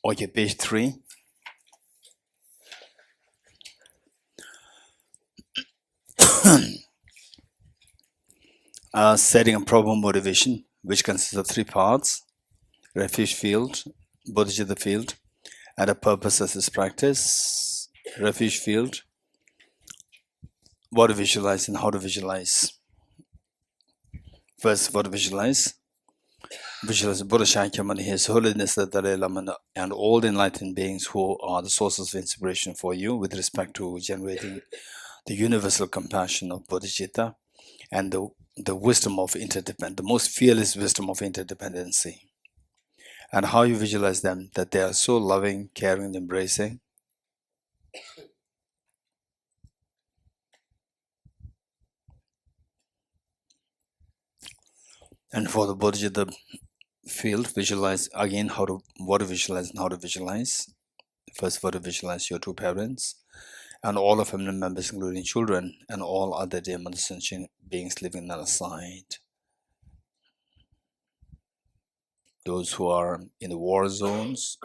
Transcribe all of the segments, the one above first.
Okay, page 3. Setting a proper motivation, which consists of 3 parts: refuge field, Bodhicitta field, and a purpose as this practice. Refuge field, what to visualize and how to visualize. First, what to visualize. Visualize Buddha Shakyamuni, His Holiness the Dalai Lama, and all the enlightened beings who are the sources of inspiration for you with respect to generating the universal compassion of Bodhicitta and the wisdom of interdependence, the most fearless wisdom of interdependency. And how you visualize them, that they are so loving, caring, embracing. And for the Bodhicitta field, visualize again what to visualize and how to visualize. First, what to visualize your 2 parents and all of family members, including children, and all other dear sentient beings living on the side. Those who are in the war zones,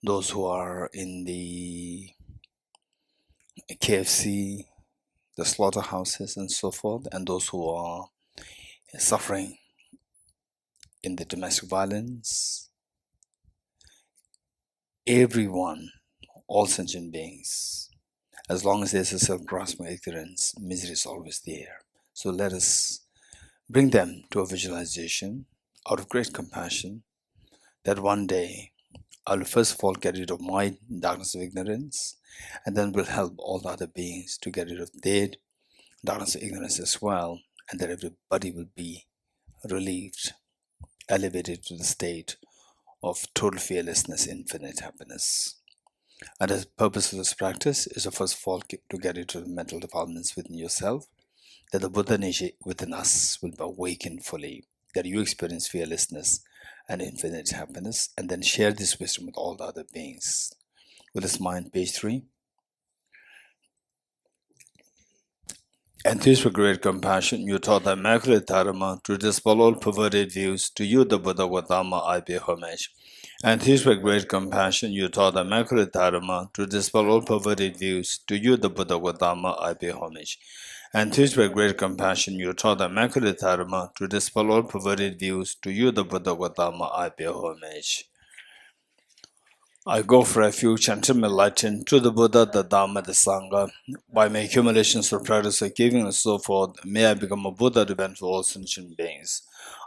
those who are in the KFC, the slaughterhouses, and so forth, and those who are suffering in the domestic violence. Everyone, all sentient beings, as long as there's a self-grasping ignorance, misery is always there. So let us bring them to a visualization out of great compassion that one day I will first of all get rid of my darkness of ignorance, and then will help all the other beings to get rid of their darkness of ignorance as well, and that everybody will be relieved, elevated to the state of total fearlessness, infinite happiness. And the purpose of this practice is, first of all, to get into the mental developments within yourself, that the Buddha nature within us will be awakened fully, that you experience fearlessness and infinite happiness, and then share this wisdom with all the other beings. With this mind, page 3. And this with great compassion, you taught the Immaculate Dharma to dispel all perverted views. To you, the Buddha Gautama, I pay homage. And this with great compassion, you taught the Immaculate Dharma to dispel all perverted views. To you, the Buddha Gautama, I pay homage. And this with great compassion, you taught the Immaculate Dharma to dispel all perverted views. To you, the Buddha Gautama, I pay homage. I go for refuge and turn my light to the Buddha, the Dharma, the Sangha. By my accumulations of practice of giving and so forth, may I become a Buddha to benefit all sentient beings.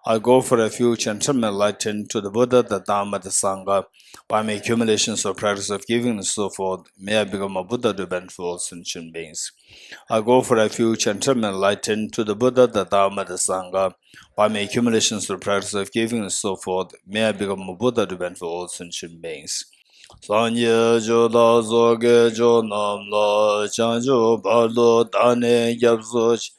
I go for refuge and turn my light to the Buddha, the Dharma, the Sangha. By my accumulations of practice of giving and so forth, may I become a Buddha to benefit all sentient beings. I go for refuge and turn my light to the Buddha, the Dharma, the Sangha. By my accumulations of practice of giving and so forth, may I become a Buddha to benefit all sentient beings. Sanye jo da zo ge jo nam la chan jo pa lo da ne yap so ch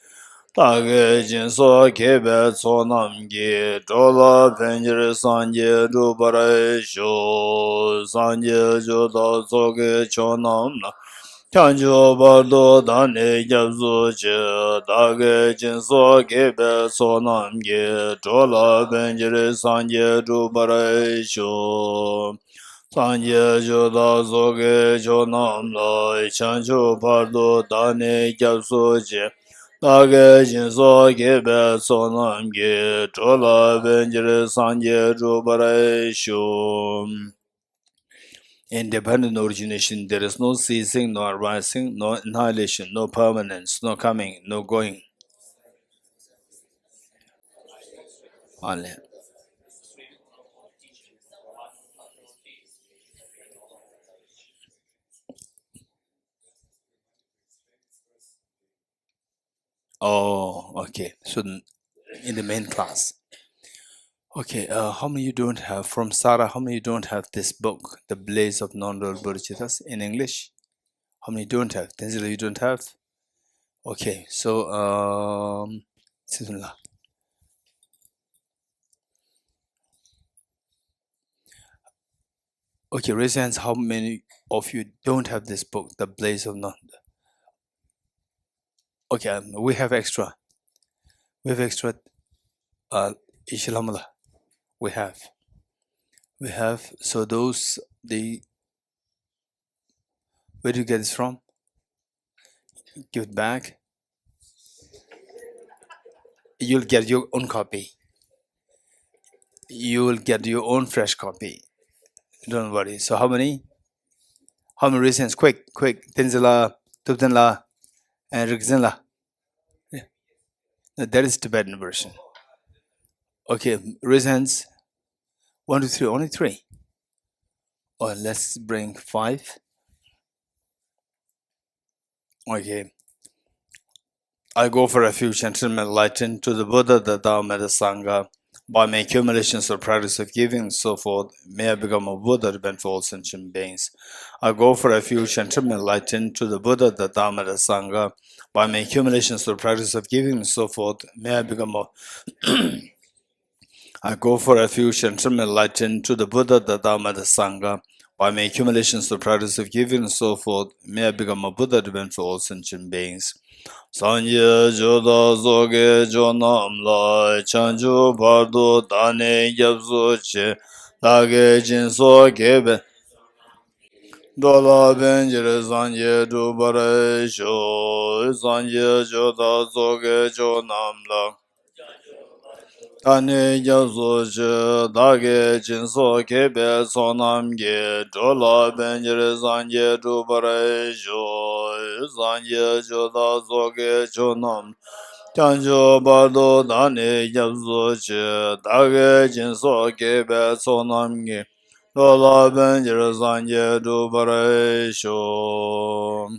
ta ge jin so ke be so nam gi do la ven jir sanye ru ba ra sho sanye jo da zo ge jo nam la chan jo pa lo da ne yap so ch ta ge jin so ke be so nam gi do la ven jir sanye ru ba ra sho Sanje jo da zo ge jo nam la chan jo par do da ne gyab so je da ge jin so ge be so nam ge zho la ben jir sanje ru barai shu. Independent origination, there is no ceasing, no arising, no annihilation, no permanence, no coming, no going. Only. Oh, okay. So in the main class. Okay, how many you don't have, from Sarah, how many you don't have this book, The Blaze of Non-Dual Bodhisattvas, in English? How many don't have? Tenzila, you don't have? Okay, so, Bismillah. Okay, raise hands, how many of you don't have this book, The Blaze of Non? Okay, we have extra. We have extra, Ishilamala. We have. We have, so those, where do you get this from? Give it back. You'll get your own copy. You will get your own fresh copy. Don't worry. So how many? How many reasons? Quick. Tenzila, Tuptenla, and Rikzinla. Yeah. No, that is Tibetan version. Okay, reasons 1, 2, 3, only 3. Or let's bring 5. Okay. I go for refuge and enlightened to the Buddha, the Dharma, the Sangha. By my accumulations or practice of giving and so forth, may I become a Buddha to benefit all sentient beings. I go for refuge and enlightened to the Buddha, the Dharma, the Sangha. By my accumulations or practice of giving and so forth, may I become a I go for refuge and enlightened to the Buddha, the Dharma, the Sangha. By my accumulations or practice of giving and so forth, may I become a Buddha to benefit all sentient beings. Sanje joda zoge jonam la chanju bardo dane yabzo che dage jinso kebe dola benjere sanje dubare sho sanje joda zoge jonam la dane yabzo che dage jinso kebe sonam ge dola benjere sanje dubare sho sanje joda zoge jonam Chanjo bardo dani yabzo che dage jinso kebe sonamgi lola benjir sanje dubare sho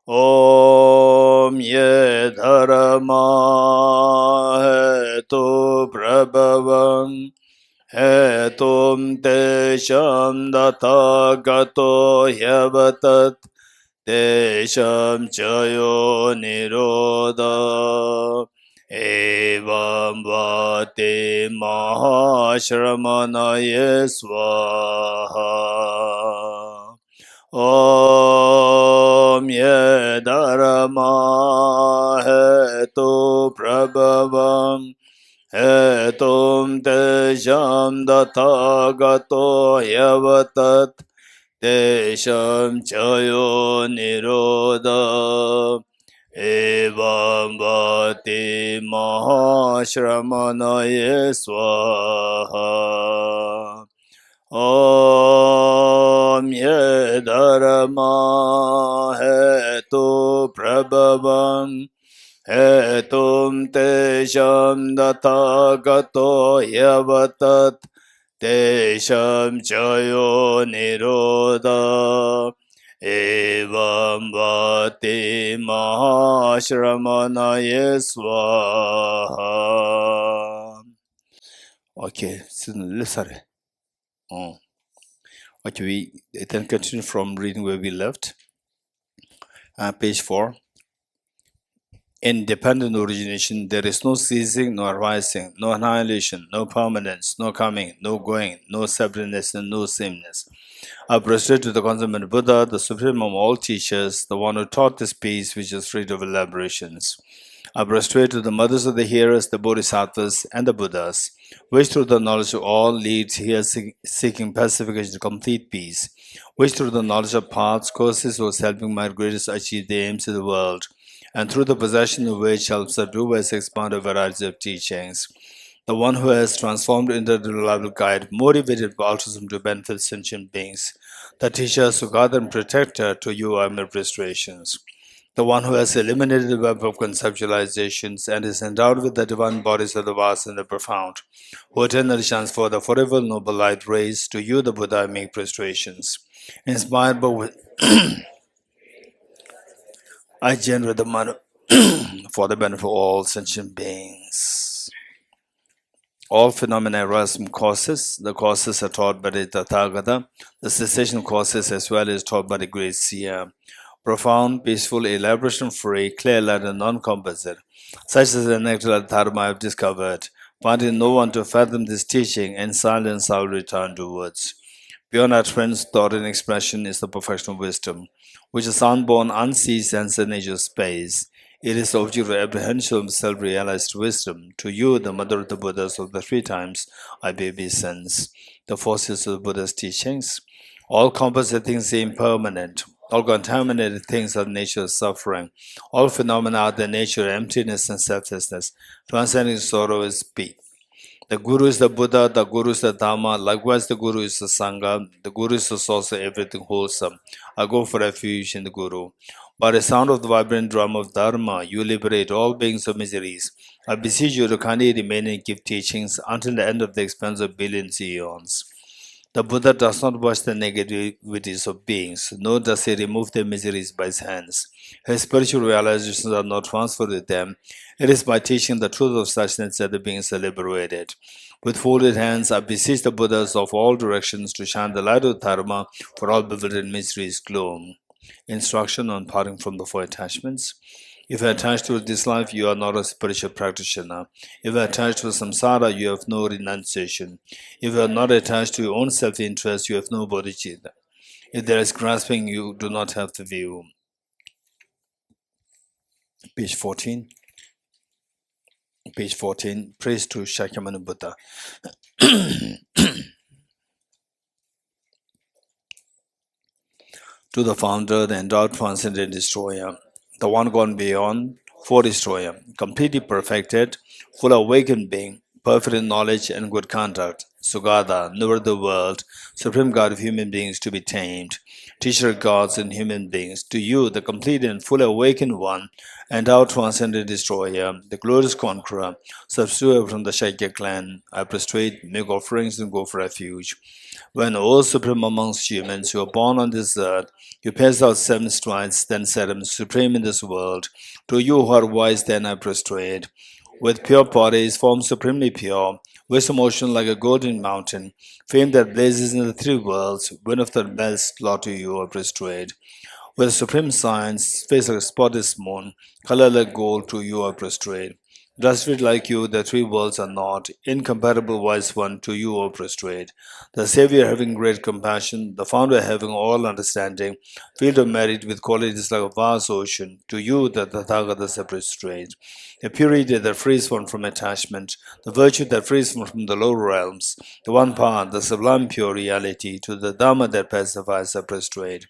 Om ye dharma he tu prabhavam he tum te sham data gato yavatat Desham chayo niroda evam vate mahashramanaye swaha Om ye dharma hetu prabhavam hetum tesham datagato yavatat Desham chayo niroda evam vati mahashramanaye swaha Om ye dharma hetu prabhavam hetum tesham datagato yavatat Desham chayo niroda evam vati mahashramanaye swaha. Okay, so listen. Okay, we then continue from reading where we left. Page 4. In dependent origination, there is no ceasing, no arising, no annihilation, no permanence, no coming, no going, no separateness, and no sameness. I prostrate to the consummate Buddha, the supreme of all teachers, the one who taught this peace which is free of elaborations. I prostrate to the mothers of the hearers, the Bodhisattvas, and the Buddhas, which through the knowledge of all leads here seeking pacification, complete peace, which through the knowledge of paths, courses, was helping my greatest achieve the aims of the world, and through the possession of which helps subdue by expand a variety of teachings. The one who has transformed into the reliable guide, motivated by altruism to benefit sentient beings, the teacher, Sugata, and protector, to you are my prostrations. The one who has eliminated the web of conceptualizations and is endowed with the divine bodies of the vast and the profound, who eternally shines for the forever noble light rays, to you, the Buddha, I make prostrations. Inspired by I generate the mind for the benefit of all sentient beings. All phenomena arise from causes. The causes are taught by the Tathagata. The cessation causes as well is taught by the great seer. Profound, peaceful, elaboration-free, clear-light, and non-composite. Such is the nectar Dharma I have discovered. Finding no one to fathom this teaching, in silence I will return to words. Beyond utterance, thought, and expression is the perfection of wisdom, which is unborn, unceased, and the nature of space. It is the object of apprehension of self-realized wisdom. To you, the mother of the Buddhas of the three times, I bear obeisance. The forces of the Buddha's teachings. All composite things are impermanent. All contaminated things are the nature of suffering. All phenomena are the nature of emptiness and selflessness. Transcending sorrow is peace. The Guru is the Buddha, the Guru is the Dharma, likewise the Guru is the Sangha, the Guru is the source of everything wholesome. I go for refuge in the Guru. By the sound of the vibrant drum of Dharma, you liberate all beings of miseries. I beseech you to kindly remain and give teachings until the end of the expanse of billions of eons. The Buddha does not watch the negativities of beings, nor does he remove their miseries by his hands. His spiritual realizations are not transferred with them. It is by teaching the truth of suchness that the beings are liberated. With folded hands, I beseech the Buddhas of all directions to shine the light of Dharma for all bewildered miseries gloom. Instruction on parting from the four attachments. If you are attached to this life, you are not a spiritual practitioner. If you are attached to samsara, you have no renunciation. If you are not attached to your own self-interest, you have no bodhicitta. If there is grasping, you do not have the view. Page 14. Page 14. Praise to Shakyamuni Buddha. To the founder, the endowed transcendent destroyer, the one gone beyond, for destroyer, completely perfected, full awakened being, perfect in knowledge and good conduct, Sugata, knower of the world, supreme God of human beings to be tamed, teacher of gods and human beings, to you, the complete and full awakened one, endowed transcendent destroyer, the glorious conqueror, substitute from the Shakya clan, I prostrate, make offerings and go for refuge. When, O supreme amongst humans, you are born on this earth, you passed out 7 strides, then said, I am supreme in this world. To you who are wise, then I prostrate. With pure bodies, formed supremely pure, wisdom ocean like a golden mountain, fame that blazes in the 3 worlds, wind of the best, Lord, to you I prostrate. With supreme science, face like a spotless moon, color like gold, to you I prostrate. Dusted like you, the 3 worlds are not, incompatible wise one, to you I prostrate. The Savior having great compassion, the Founder having all understanding, field of merit with qualities like a vast ocean, to you the Tathagata I prostrate. The purity that frees one from attachment, the virtue that frees one from the lower realms, the one path, the sublime pure reality, to the Dharma that pacifies I prostrate.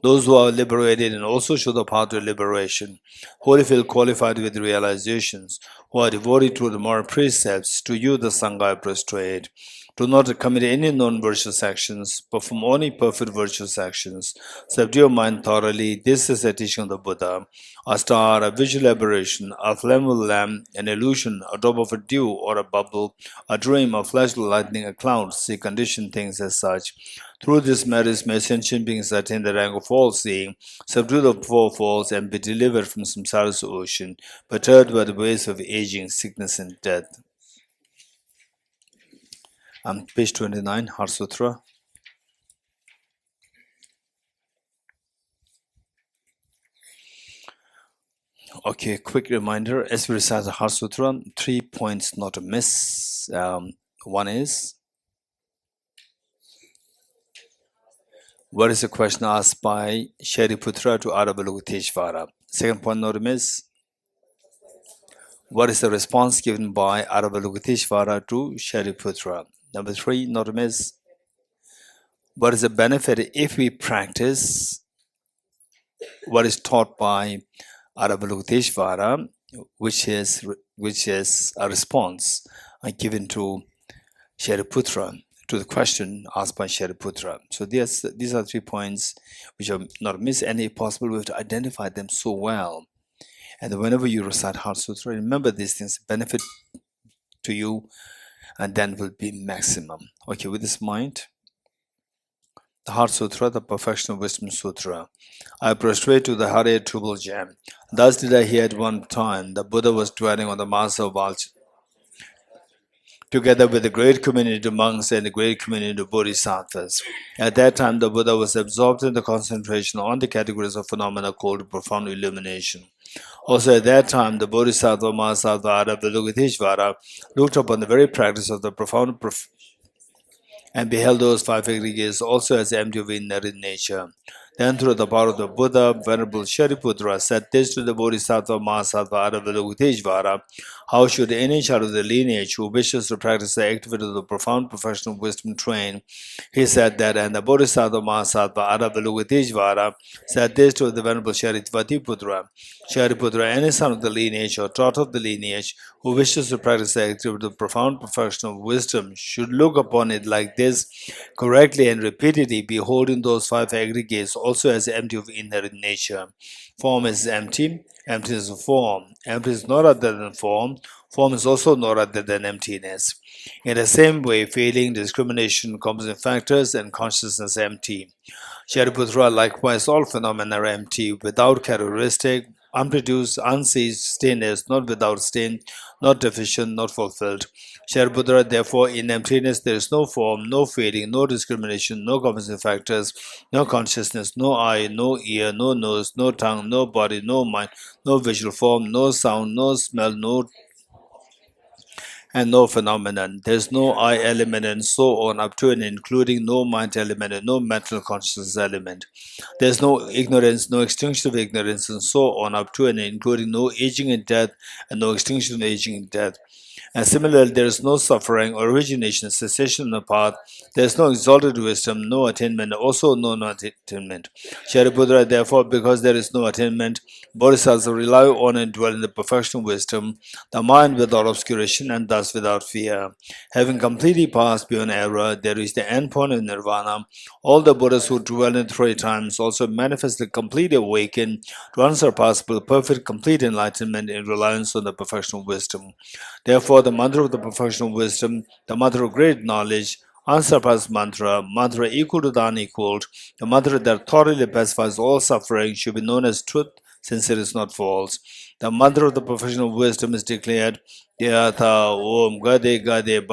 Those who are liberated and also show the path to liberation, wholly feel qualified with realizations, who are devoted to the moral precepts, to you the Sangha I prostrate. Do not commit any non-virtuous actions, perform only perfect virtuous actions. Subdue your mind thoroughly. This is the teaching of the Buddha. A star, a visual aberration, a flammable lamp, an illusion, a drop of a dew or a bubble, a dream, a flash of lightning, a cloud, see conditioned things as such. Through this marriage, may sentient beings attain the rank of all seeing, subdue the 4 falls, and be delivered from samsara's ocean, perturbed by the waves of aging, sickness, and death. Page 29, Heart Sutra. Okay, quick reminder, as we recite the Heart Sutra, 3 points not to miss. One is, what is the question asked by Shariputra to Avalokiteshvara? Second point not to miss, what is the response given by Avalokiteshvara to Shariputra? Number 3 not to miss, what is the benefit if we practice what is taught by Avalokiteshvara, which is a response given to Shariputra, to the question asked by Shariputra. So these are 3 points which are not missed, and if possible, we have to identify them so well. And whenever you recite Heart Sutra, remember these things, benefit to you, and then will be maximum. Okay, with this mind, the Heart Sutra, the Perfection of Wisdom Sutra. I prostrate to the Hare Triple Gem. Thus did I hear at one time the Buddha was dwelling on the Masa of Valch, together with a great community of monks and a great community of bodhisattvas. At that time, the Buddha was absorbed in the concentration on the categories of phenomena called profound illumination. Also at that time, the Bodhisattva Mahasattva Avalokiteshvara looked upon the very practice of the profound and beheld those 5 aggregates also as empty of inherent nature. Then, through the power of the Buddha, Venerable Shariputra said this to the Bodhisattva Mahasattva Avalokiteshvara: how should any child of the lineage who wishes to practice the activity of the profound professional wisdom train? He said that, and the Bodhisattva Mahasattva Avalokiteshvara said this to the Venerable Shariputra: Shariputra, any son of the lineage or daughter of the lineage who wishes to practice the activity of profound professional wisdom should look upon it like this correctly and repeatedly, beholding those five aggregates also as empty of inherent nature. Form is empty, emptiness of form. Emptiness is not other than form. Form is also not other than emptiness. In the same way, feeling, discrimination, composite factors, and consciousness empty. Shariputra, likewise, all phenomena are empty, without characteristic, unproduced, unceased, stainless, not without stain, not deficient, not fulfilled. Shariputra, therefore, in emptiness there is no form, no feeling, no discrimination, no composite factors, no consciousness, no eye, no ear, no nose, no tongue, no body, no mind, no visual form, no sound, no smell, no phenomenon. There's no I element and so on up to and including no mind element and no mental consciousness element. There's no ignorance, no extinction of ignorance and so on up to and including no aging and death and no extinction of aging and death. And similarly, there is no suffering, origination, cessation on the path. There is no exalted wisdom, no attainment, also no non-attainment. Shariputra, therefore, because there is no attainment, Bodhisattvas rely on and dwell in the perfection of wisdom, the mind without obscuration and thus without fear. Having completely passed beyond error, there is the end point of nirvana. All the Buddhas who dwell in 3 times also manifestly completely awaken to unsurpassable, perfect, complete enlightenment in reliance on the perfection of wisdom. Therefore, the mantra of the perfection of wisdom, the mantra of great knowledge, unsurpassed mantra, mantra equal to the unequaled, the mantra that thoroughly pacifies all suffering should be known as truth, since it is not false. The mantra of the perfection of wisdom is declared Yatha Om Gade Gade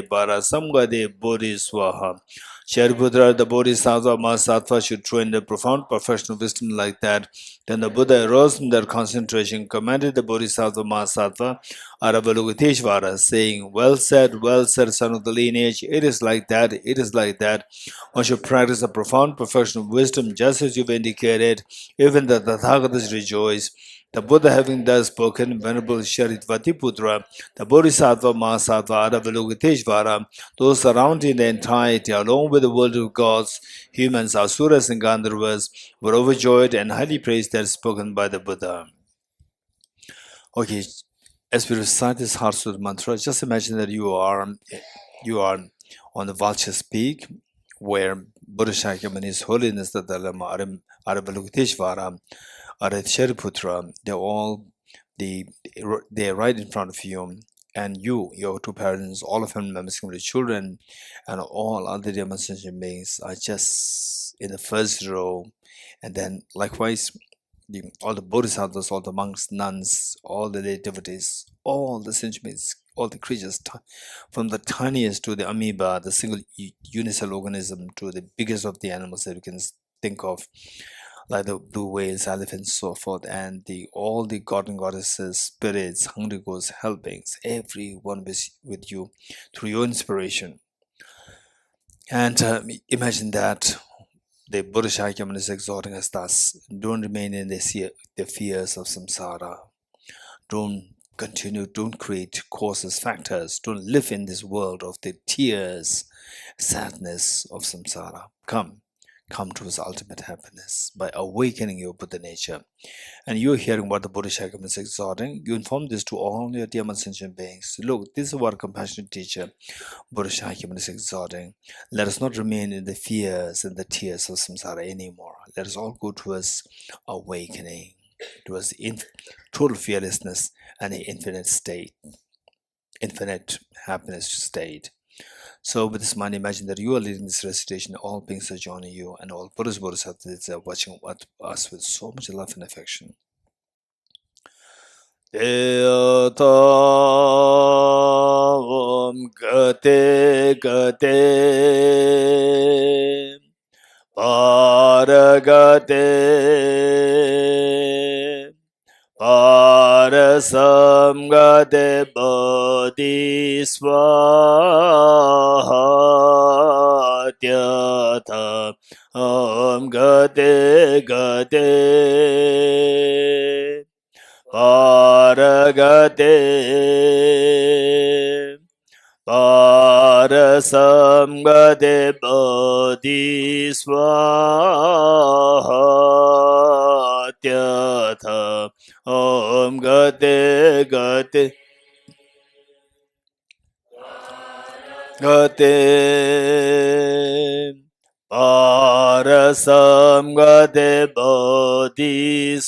Bara Sam Gade Bodhi Swaha. Shariputra, the Bodhisattva Mahasattva should train the profound perfection of wisdom like that. Then the Buddha arose from their concentration, commanded the Bodhisattva Mahasattva Avalokiteshvara, saying, well said, son of the lineage, it is like that, it is like that. One should practice a profound perfection of wisdom just as you've indicated. Even the Tathagatas rejoice. The Buddha having thus spoken, Venerable Shariputra, the Bodhisattva Mahasattva Avalokiteshvara, those surrounding the entirety, along with the world of gods, humans, asuras, and gandharvas, were overjoyed and highly praised as spoken by the Buddha. Okay, as we recite this Heart Sutra mantra, just imagine that you are on the Vulture's Peak, where Buddha Shakyamuni's Holiness the Dalai Lama, Avalokiteshvara, Shariputra, they're right in front of you, and your 2 parents, all of them members, including children, and all other demonstration beings are just in the first row, and then likewise all the bodhisattvas, all the monks, nuns, all the lay devotees, all the sentients, all the creatures, from the tiniest to the amoeba, the single unicellular organism, to the biggest of the animals that you can think of, like the blue whales, elephants, so forth, and all the god and goddesses, spirits, hungry ghosts, hell beings, everyone with you through your inspiration. And imagine that the Buddha Shakyamuni is exhorting us thus: don't remain in the fears of samsara. Don't continue, don't create causes, factors. Don't live in this world of the tears, sadness of samsara. Come towards ultimate happiness by awakening your Buddha nature. And you're hearing what the Buddha Shakyamuni is exhorting. You inform this to all your dear sentient beings. Look, this is what a compassionate teacher Buddha Shakyamuni is exhorting. Let us not remain in the fears and the tears of samsara anymore. Let us all go towards awakening, towards total fearlessness and the infinite state, infinite happiness state. So with this mind, imagine that you are leading this recitation, all beings are joining you, and all Buddhas, Bodhisattvas are watching us with so much love and affection. Deyata Om Gate Gate Paragate Parasamgate Bodhisvaha Tyatha Om Gate Gate Paragate Parasamgate Bodhisvaha Om Gate Gate Gate Parasamgate Bodhisvaha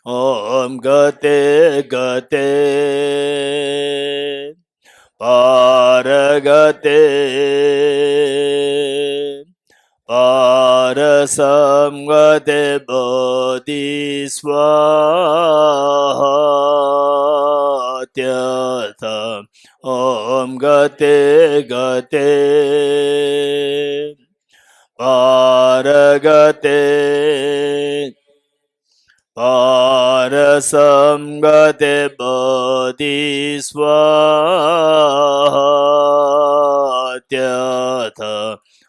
Om Gate Gate Paragate Parasamgate Bodhisvaha Om Gate Gate Paragate Parasamgate Bodhisvaha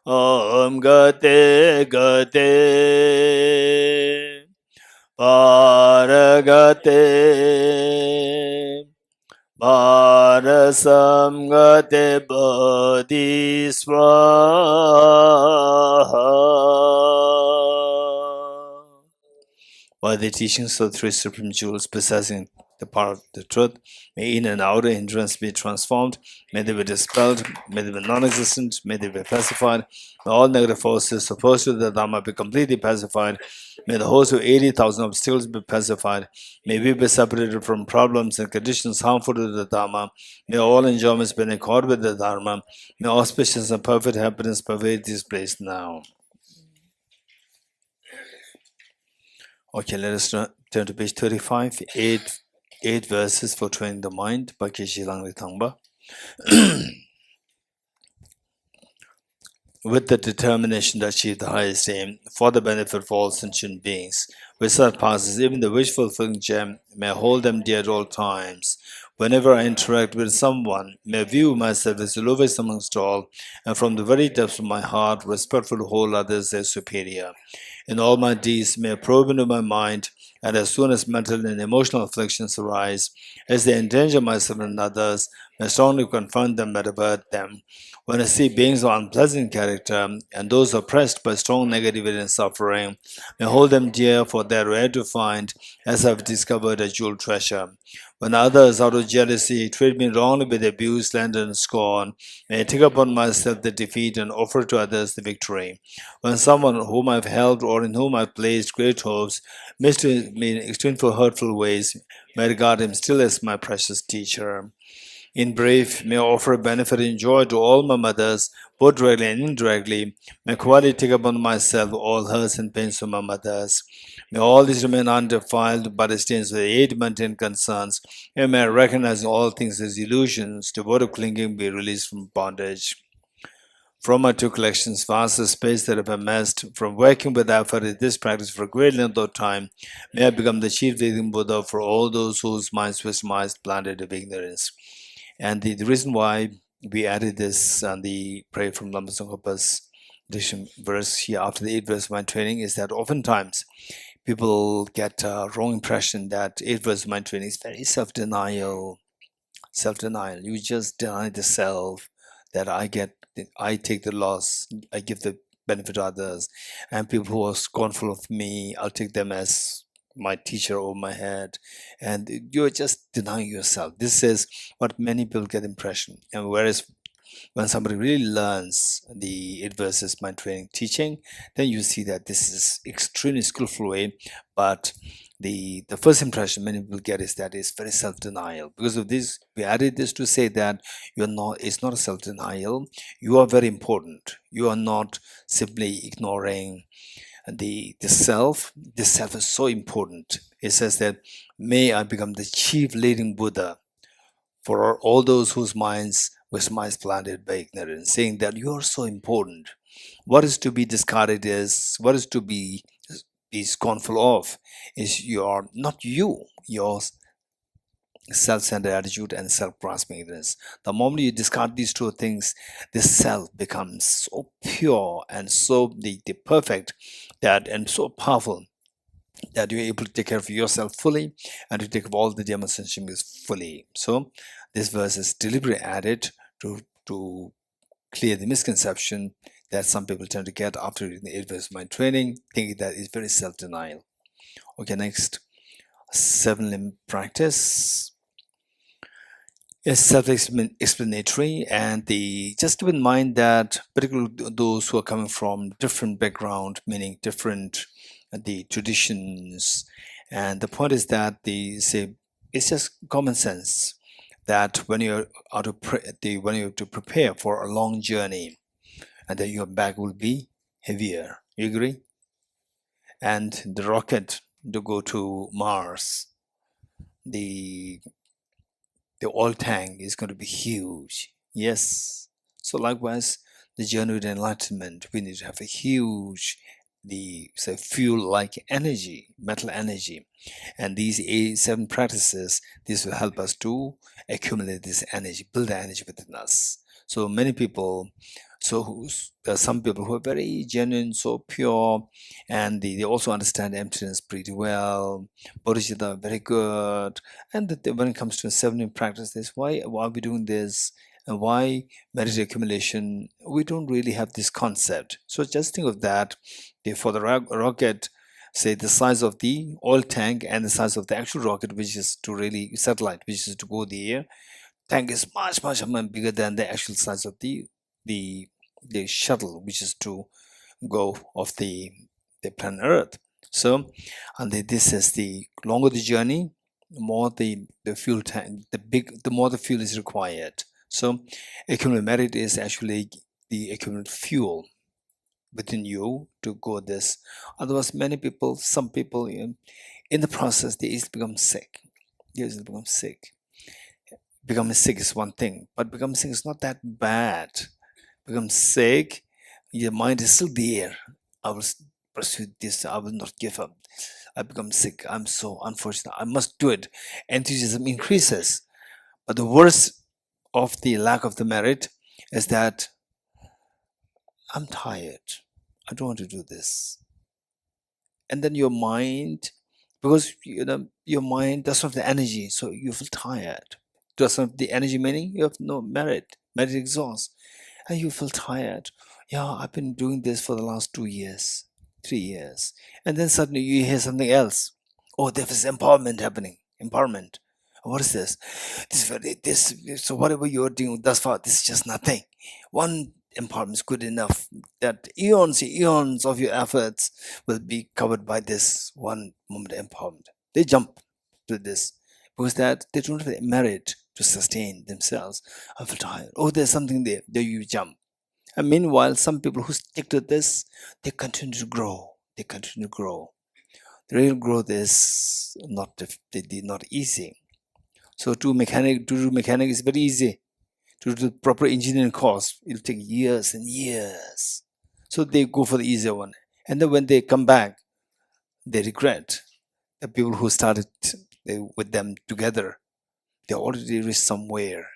Om Gate Gate Paragate Parasamgate Bodhisvaha. By the teachings of the three supreme jewels possessing the power of the truth, may in and outer hindrance be transformed, may they be dispelled, may they be non-existent, may they be pacified, may all negative forces opposed to the Dharma be completely pacified, may the host of 80,000 obstacles be pacified, may we be separated from problems and conditions harmful to the Dharma, may all enjoyments be in accord with the Dharma, may auspicious and perfect happiness pervade this place now. Okay, let us turn to page 35, 8 verses for training the mind by Geshe Dorji. With the determination to achieve the highest aim for the benefit of all sentient beings, which surpasses even the wish-fulfilling gem, may I hold them dear at all times. Whenever I interact with someone, may I view myself as the lowest amongst all, and from the very depths of my heart, respectfully hold others as superior. In all my deeds, may I probe into my mind, and as soon as mental and emotional afflictions arise, as they endanger myself and others, may I strongly confront them and avert them. When I see beings of unpleasant character and those oppressed by strong negativity and suffering, may I hold them dear, for they are rare to find, as I have discovered a jewel treasure. When others, out of jealousy, treat me wrongly with abuse, slander, and scorn, may I take upon myself the defeat and offer to others the victory. When someone whom I have helped or in whom I have placed great hopes mistreats me in extremely hurtful ways, may I regard him still as my precious teacher. In brief, may I offer benefit and joy to all my mothers, both directly and indirectly. May I quietly take upon myself all hurts and pains of my mothers. May all these remain undefiled by the stains of the 8 maintained concerns, and may I recognize all things as illusions, devoid of clinging, be released from bondage. From my 2 collections, vast the space that I've amassed, from working with effort in this practice for a great length of time, may I become the chief leading Buddha for all those whose minds were planted of ignorance. And the reason why we added this on the Pray from Lama Tsongkhapa's edition verse here after the 8 verse mind training is that oftentimes people get a wrong impression that 8 verse mind training is very self-denial. Self-denial. You just deny the self, that I take the loss, I give the benefit to others, and people who are scornful of me, I'll take them as my teacher over my head, and you're just denying yourself. This is what many people get impression. And whereas when somebody really learns the 8 verses mind training teaching, then you see that this is extremely skillful way, but the first impression many people get is that it's very self-denial. Because of this, we added this to say that it's not a self-denial. You are very important. You are not simply ignoring the self. The self is so important. It says that, may I become the chief leading Buddha for all those whose minds were planted by ignorance, saying that you are so important. What is to be discarded is, what is to be scornful of is not you, your self-centered attitude and self-grasping ignorance. The moment you discard these two things, the self becomes so pure and so the perfect that and so powerful that you're able to take care of yourself fully and to take care of all the demonstrations fully. So this verse is deliberately added to clear the misconception that some people tend to get after reading the 8 verse mind training, thinking that it's very self-denial. Okay, next, 7-limb practice is self-explanatory, and just keep in mind that particularly those who are coming from different background, meaning different the traditions, and the point is that it's just common sense that when you're when you have to prepare for a long journey, and then your bag will be heavier. You agree? And the rocket to go to Mars, the oil tank is going to be huge. Yes. So likewise, the journey with enlightenment, we need to have a huge, fuel-like energy, metal energy. And these 7 practices, this will help us to accumulate this energy, build the energy within us. So many people, there are some people who are very genuine, so pure, and they also understand emptiness pretty well. Bodhicitta very good, and when it comes to a 7 practice, this why are we doing this, and why meditation accumulation? We don't really have this concept. So just think of that. For the rocket, say the size of the oil tank and the size of the actual rocket, which is to really satellite, which is to go there. Tank is much bigger than the actual size of the shuttle, which is to go off the planet Earth. So, and this is the longer the journey, the more the fuel tank, the more the fuel is required. So, accumulated merit is actually the accumulated fuel within you to go this. Otherwise, some people, in the process, they easily become sick. They easily become sick. Becoming sick is one thing, but becoming sick is not that bad. Become sick, your mind is still there. I will pursue this, I will not give up. I become sick, I'm so unfortunate, I must do it. Enthusiasm increases. But the worst of the lack of the merit is that I'm tired, I don't want to do this. And then your mind, because your mind doesn't have the energy, so you feel tired. Doesn't have the energy, meaning you have no merit. Merit exhausts, and you feel tired. Yeah, I've been doing this for the last 2 years, 3 years, and then suddenly you hear something else. Oh, there is empowerment happening. Empowerment. What is this? So whatever you're doing thus far, this is just nothing. One empowerment is good enough that eons of your efforts will be covered by this one moment of empowerment. They jump to this because that they don't have the merit to sustain themselves. I feel tired. Oh, there's something there. There you jump. And meanwhile, some people who stick to this, they continue to grow. They continue to grow. The real growth is not easy. So to do mechanic is very easy. To do the proper engineering course, it'll take years and years. So they go for the easier one. And then when they come back, they regret. The people who started with them together, they already reached somewhere.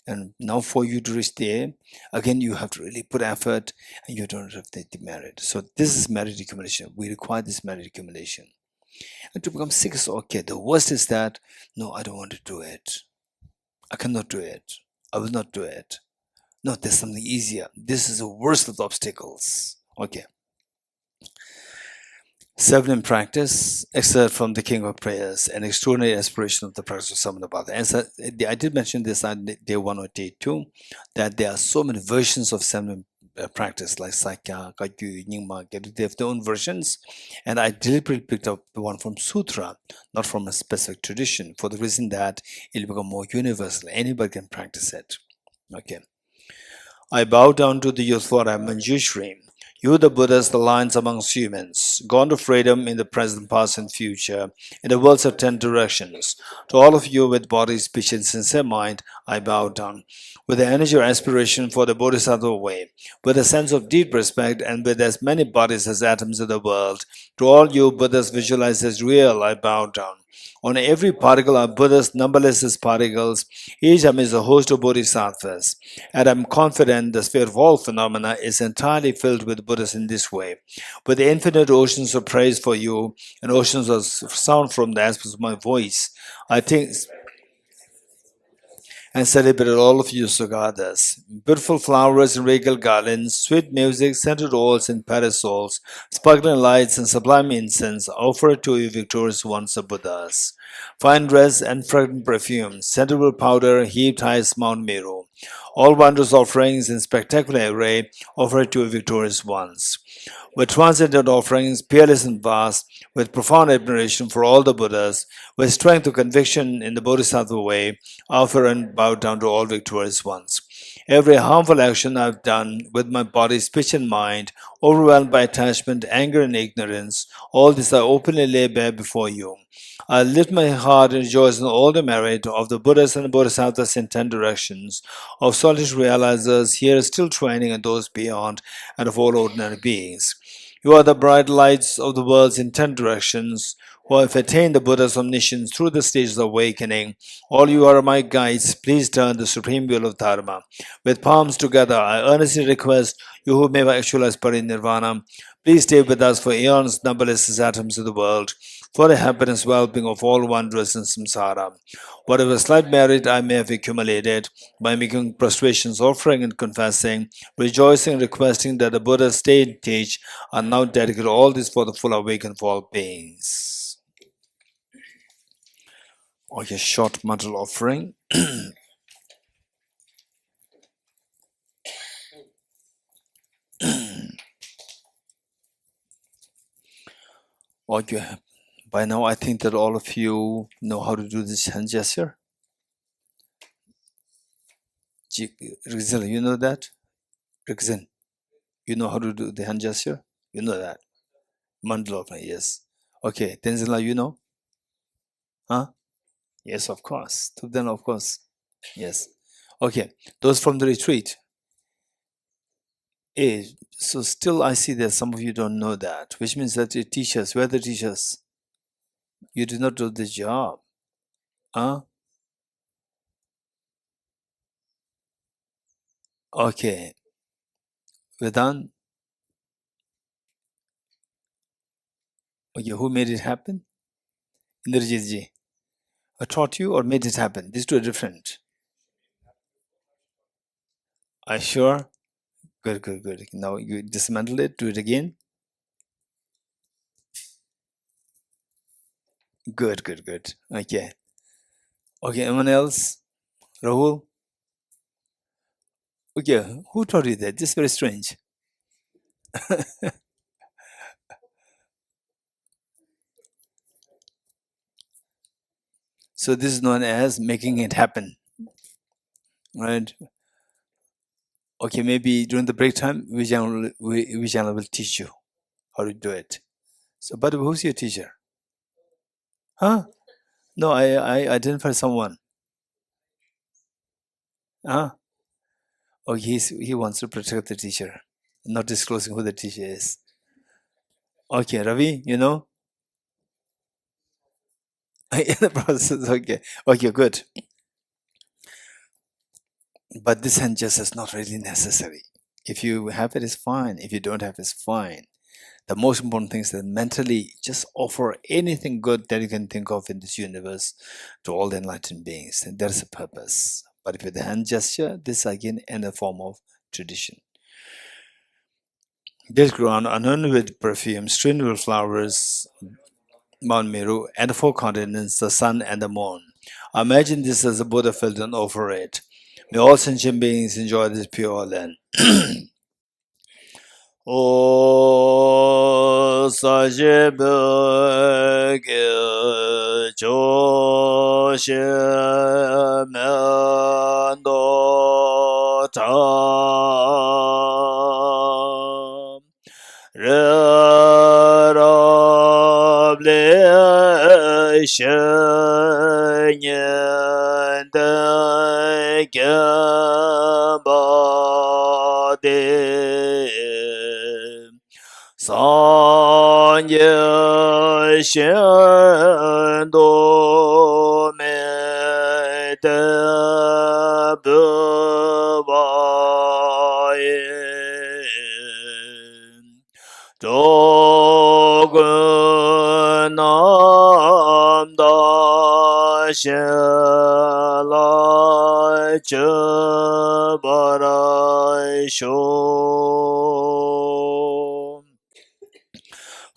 And now for you to reach there, again, you have to really put effort, and you don't have the merit. So this is merit accumulation. We require this merit accumulation. And to become sick is okay. The worst is that, no, I don't want to do it. I cannot do it. I will not do it. No, there's something easier. This is the worst of the obstacles. Okay. 7 in practice, excerpt from the King of Prayers, an extraordinary aspiration of the practice of Samanabhata. And I did mention this on day 1 or day 2, that there are so many versions of 7 practice, like Sakya, Kagyu, Nyingma, they have their own versions. And I deliberately picked up the one from Sutra, not from a specific tradition, for the reason that it will become more universal. Anybody can practice it. Okay. I bow down to the Yothlora Manjushri. You, the Buddhas, the lions amongst humans, gone to freedom in the present, past, and future, in the worlds of 10 directions. To all of you with body, speech, and sincere mind, I bow down. With the energy or aspiration for the Bodhisattva way, with a sense of deep respect, and with as many bodies as atoms in the world, to all you Buddhas visualized as real, I bow down. On every particle are Buddha's numberless particles. Each atom is a host of bodhisattvas. And I'm confident the sphere of all phenomena is entirely filled with Buddhas in this way. With the infinite oceans of praise for you and oceans of sound from the aspects of my voice, I think and celebrated all of you Sugadas. Beautiful flowers and regal garlands, sweet music, scented oils and parasols, sparkling lights and sublime incense offered to you victorious ones of Buddhas. Fine dress and fragrant perfume, scented with powder heaped high as Mount Meru. All wondrous offerings in spectacular array offered to you victorious ones. With transcendent offerings, peerless and vast, with profound admiration for all the Buddhas, with strength of conviction in the Bodhisattva way, offer and bow down to all victorious ones. Every harmful action I've done with my body, speech, and mind, overwhelmed by attachment, anger, and ignorance, all this I openly lay bare before you. I lift my heart and rejoice in all the merit of the Buddhas and Bodhisattvas in 10 directions, of solitary realizers here still training and those beyond, and of all ordinary beings. You are the bright lights of the worlds in 10 directions, who have attained the Buddha's omniscience through the stages of awakening. All you are my guides. Please turn the supreme will of Dharma. With palms together, I earnestly request you who may actualize parinirvana, please stay with us for eons, numberless as atoms of the world, for the happiness and well-being of all wanderers in samsara. Whatever slight merit I may have accumulated by making prostrations, offering and confessing, rejoicing and requesting that the Buddha stay and teach, are now dedicated all this for the full awakening of all beings. Okay, short mantle offering. Okay, by now I think that all of you know how to do this hand gesture. Rizal, you know that? Rizal, you know how to do the hand gesture? You know that? Mantle offering, yes. Okay, Tenzila, you know? Huh? Yes, of course. Then, of course. Yes. Okay, those from the retreat. So still I see that some of you don't know that, which means that the teachers, where are the teachers? You did not do the job. Huh? Okay. Vedant? Okay, who made it happen? Indrajit ji. I taught you or made it happen? These two are different. Are you sure? Good, good, good. Now you dismantle it, do it again. Good, good, good. Okay. Okay, anyone else? Rahul? Okay, who taught you that? This is very strange. So this is known as making it happen, right? Okay, maybe during the break time, Vijayana will teach you how to do it. So, but who's your teacher? Huh? No, I identify someone. Huh? Oh, he wants to protect the teacher, not disclosing who the teacher is. Okay, Ravi, you know? In the process, okay. Okay, good. But this hand gesture is not really necessary. If you have it, it's fine. If you don't have it, it's fine. The most important thing is that mentally just offer anything good that you can think of in this universe to all the enlightened beings. And there's a purpose. But with the hand gesture, this is again in a form of tradition. This ground, adorned with perfume, strewn with flowers, Mount Meru, and the four continents, the sun and the moon. Imagine this as a Buddha filled and over it. May all sentient beings enjoy this pure land. O Sajibage Joshimendo Tam Rerable Shenyen De Gembade Sanye Shen Do Shalai Chabarai Sho.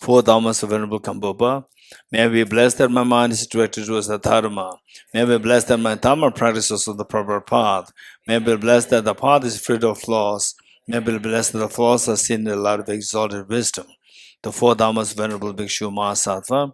Four Dhammas of Venerable Kambhopa. May we bless that my mind is directed towards the Dharma. May we bless that my Dharma practices on the proper path. May we bless that the path is free of flaws. May we bless that the flaws are seen in the light of exalted wisdom. The four Dhammas of Venerable Bhikshu Mahasattva,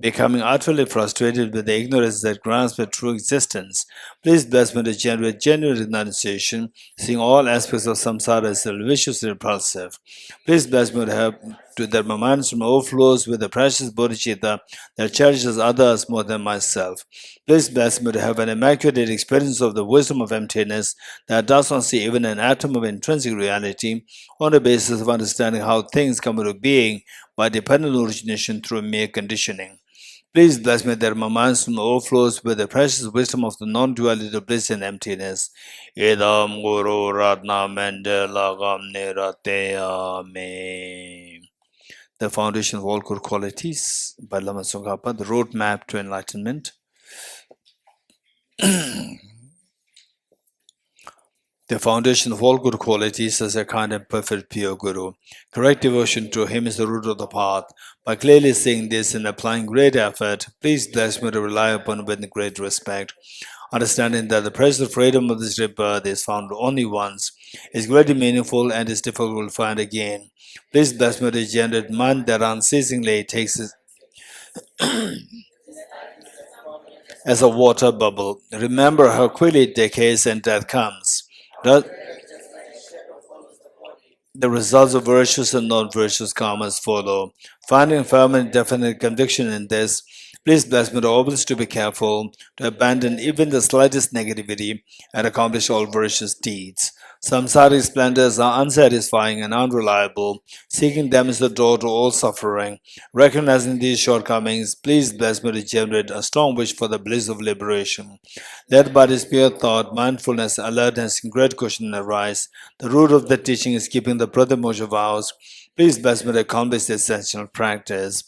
becoming utterly frustrated with the ignorance that grasps at true existence. Please bless me to generate genuine renunciation, seeing all aspects of samsara as vicious and repulsive. Please bless me to have that my mind overflows with the precious bodhicitta that cherishes others more than myself. Please bless me to have an immaculate experience of the wisdom of emptiness that does not see even an atom of intrinsic reality on the basis of understanding how things come into being by dependent origination through mere conditioning. Please bless me that my mind soon overflows with the precious wisdom of the non-duality of bliss and emptiness. Idam Guru Ratna Mandela Gamne Rateyame. The foundation of all good qualities by Lama Tsongkhapa, the roadmap to enlightenment. The foundation of all good qualities is a kind and perfect pure Guru. Correct devotion to him is the root of the path. By clearly seeing this and applying great effort, please bless me to rely upon him with great respect. Understanding that the present freedom of this rebirth is found only once, is greatly meaningful and is difficult to find again. Please bless me to generate mind that unceasingly takes as a water bubble. Remember how quickly it decays and death comes. The results of virtuous and non-virtuous karmas follow. Finding firm and definite conviction in this, please bless me to always to be careful, to abandon even the slightest negativity and accomplish all virtuous deeds. Samsaric splendors are unsatisfying and unreliable. Seeking them is the door to all suffering. Recognizing these shortcomings, please bless me to generate a strong wish for the bliss of liberation. Led by this pure thought, mindfulness, alertness, and great caution arise. The root of the teaching is keeping the Pradhamosha vows. Please bless me to accomplish the essential practice.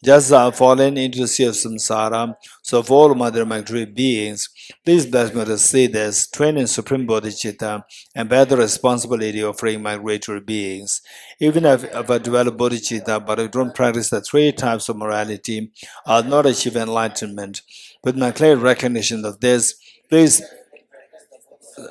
Just as I have fallen into the sea of samsara, so have all my derogatory beings. Please bless me to see this, train in supreme bodhicitta, and bear the responsibility of freeing migratory beings. Even if I develop bodhicitta, but I don't practice the three types of morality, I'll not achieve enlightenment. With my clear recognition of this, please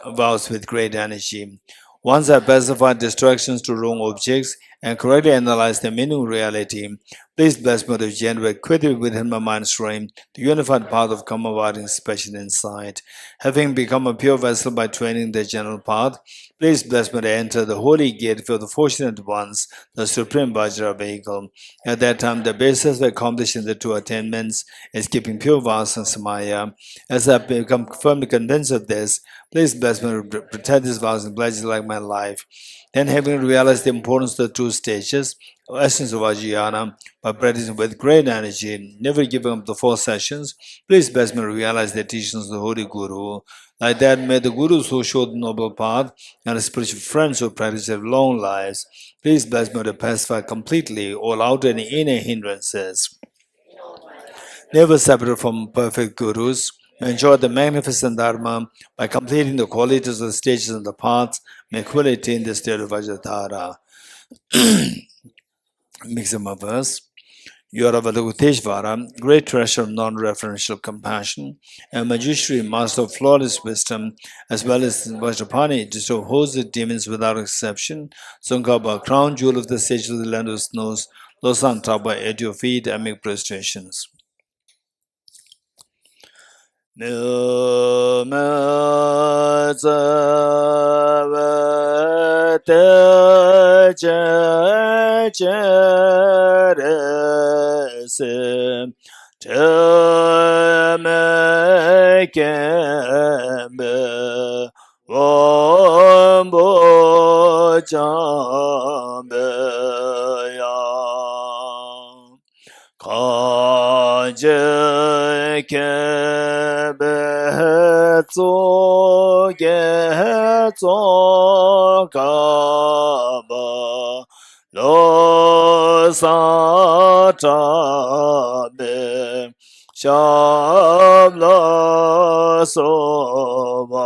vows with great energy. Once I pacify distractions to wrong objects and correctly analyze the meaning of reality, please bless me to generate quickly within my mind stream the unified path of Kamavading special insight. Having become a pure vessel by training the general path, please bless me to enter the holy gate for the fortunate ones, the supreme Vajra vehicle. At that time, the basis of accomplishing the two attainments is keeping pure vows and samaya. As I become firmly convinced of this, please bless me to protect these vows and pledges like my life. Then, having realized the importance of the two stages, essence of Vajrayana, by practicing with great energy, never giving up the four sessions, please bless me to realize the teachings of the Holy Guru. Like that, may the Gurus who showed the noble path and the spiritual friends who practice have long lives, please bless me to pacify completely all outer and inner hindrances. Never separate from perfect gurus, enjoy the magnificent Dharma by completing the qualities of the stages of the paths, may quickly attain the state of Vajradhara. Mixama verse. You are Avadaguteshvara, great treasure of non-referential compassion, and Manjushri, master of flawless wisdom, as well as Vajrapani, destroy hosts of demons without exception. Tsongkhapa, crown jewel of the sage of the land of snows, Losan Taba, at your feet and make prostrations. Kaje kebe tso ge tso kaba lo sa ta be Shabla Somade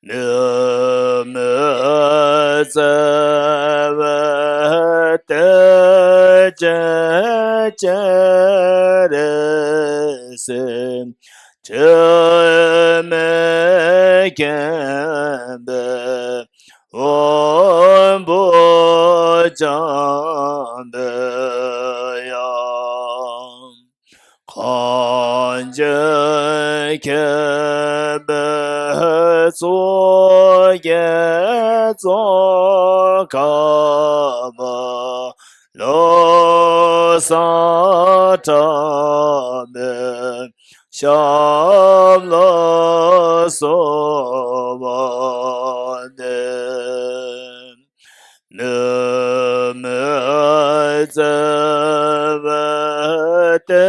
Numazavate Jajaresim Jamekambe Ombo Jambe Yam Kanje Kebe Soye Zokama Lo Satame Shabla Somane Numazavate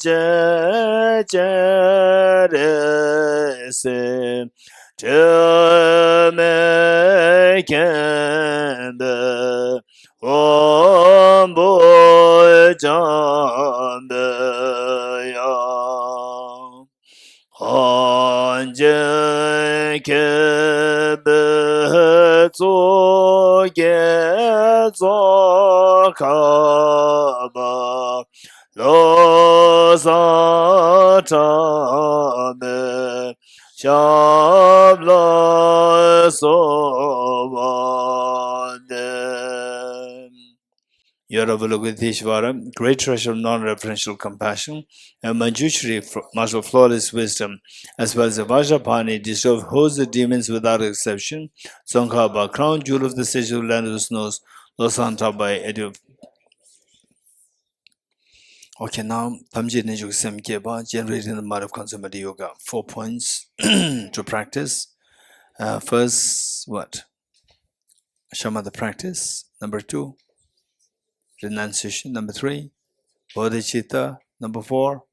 Jajaresim Jamekambe Ombo Jambe Yam Hanje Kebe Tsoge Tsokaba Lo Satame Shabla Somade Yaravalokiteshvara, great treasure of non-referential compassion, and Manjushri, master of flawless wisdom, as well as the Vajrapani, deserve hosts the demons without exception. Tsongkhapa, crown jewel of the sage of land who knows, Losanta by Edu. Okay, now Tamji Nijuk Sem Keba, generating the mud of consummate yoga. 4 points to practice. First, what? Shama the practice. Number 2, renunciation. Number 3, bodhicitta. Number 4,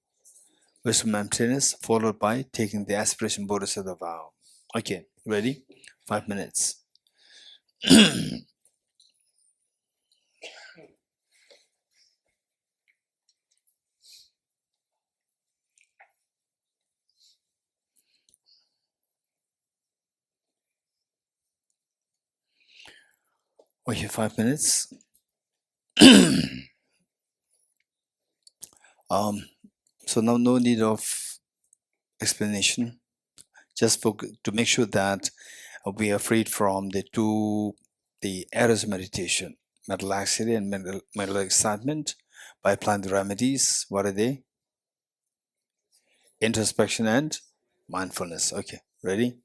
wisdom emptiness, followed by taking the aspiration bodhisattva vow. Okay, ready? 5 minutes. Okay, 5 minutes. So now no need of explanation. Just to make sure that we are freed from the errors of meditation, mental laxity and mental excitement, by applying the remedies. What are they? Introspection and mindfulness. Okay, ready?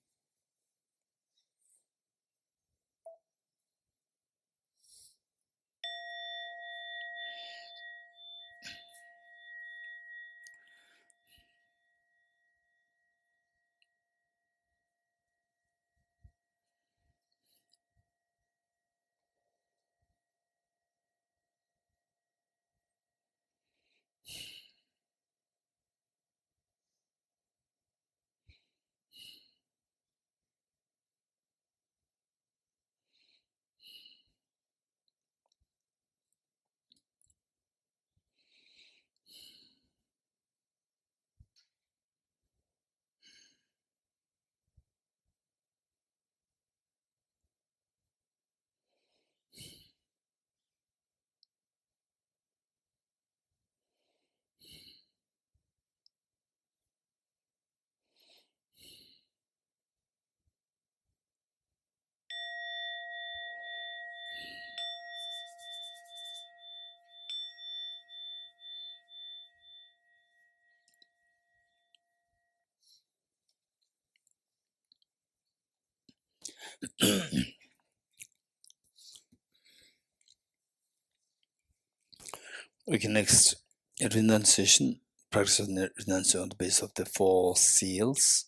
Okay, next, renunciation. Practice of renunciation on the basis of the 4 seals.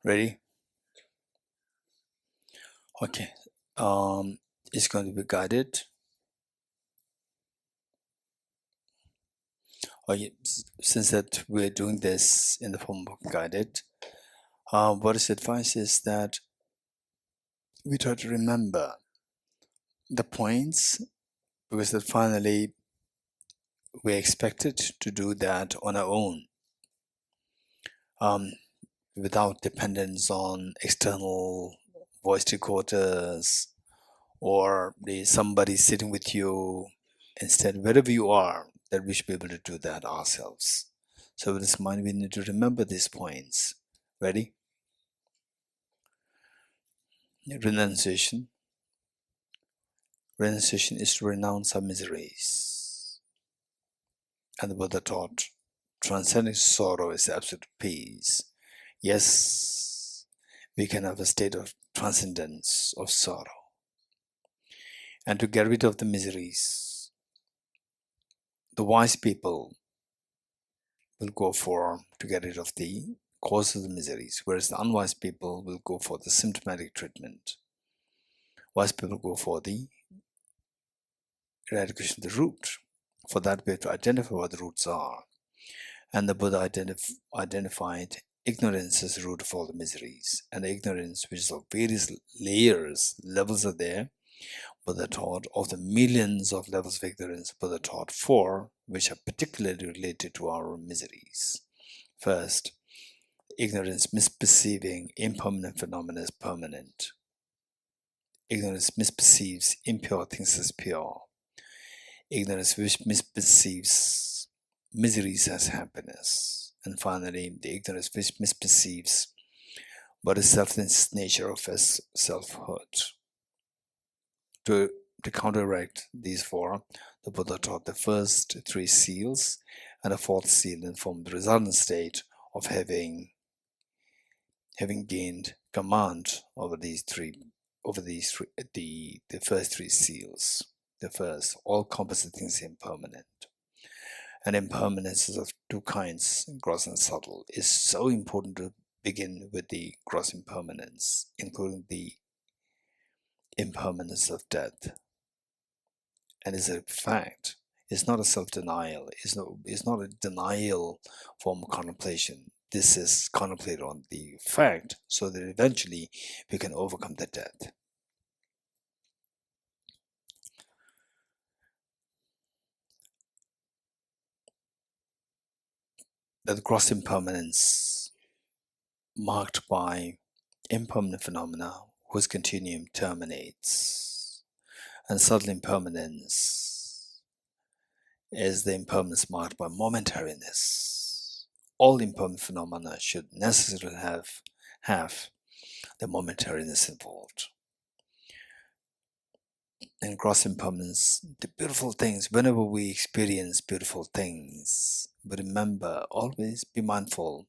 Ready? Okay. It's going to be guided. Okay, since that we're doing this in the form of guided, what is advice is that we try to remember the points, because that finally we're expected to do that on our own, without dependence on external voice recorders or somebody sitting with you. Instead, wherever you are, that we should be able to do that ourselves. So with this mind, we need to remember these points. Ready? Renunciation. Renunciation is to renounce our miseries. And the Buddha taught transcending sorrow is absolute peace. Yes, we can have a state of transcendence of sorrow. And to get rid of the miseries, the wise people will go for to get rid of the cause of the miseries, whereas the unwise people will go for the symptomatic treatment. Wise people go for the eradication of the root. For that, we have to identify what the roots are. And the Buddha identified ignorance as the root of all the miseries. And the ignorance, which is of various layers, levels are there. Buddha taught of the millions of levels of ignorance, Buddha taught 4, which are particularly related to our miseries. First, ignorance misperceiving impermanent phenomena as permanent. Ignorance misperceives impure things as pure. Ignorance which misperceives miseries as happiness. And finally, the ignorance which misperceives what is selfless nature of as selfhood. To counteract these 4, the Buddha taught the first 3 seals, and the 4th seal informed the resultant state of having gained command over the first 3 seals. The first, all composite things impermanent. And impermanence is of 2 kinds, gross and subtle. It's so important to begin with the gross impermanence, including the impermanence of death. And it's a fact. It's not a self-denial. It's not a denial form of contemplation. This is contemplated on the fact so that eventually we can overcome the death. That gross impermanence marked by impermanent phenomena whose continuum terminates, and subtle impermanence is the impermanence marked by momentariness. All impermanent phenomena should necessarily have the momentariness involved. In gross impermanence, the beautiful things, whenever we experience beautiful things, but remember, always be mindful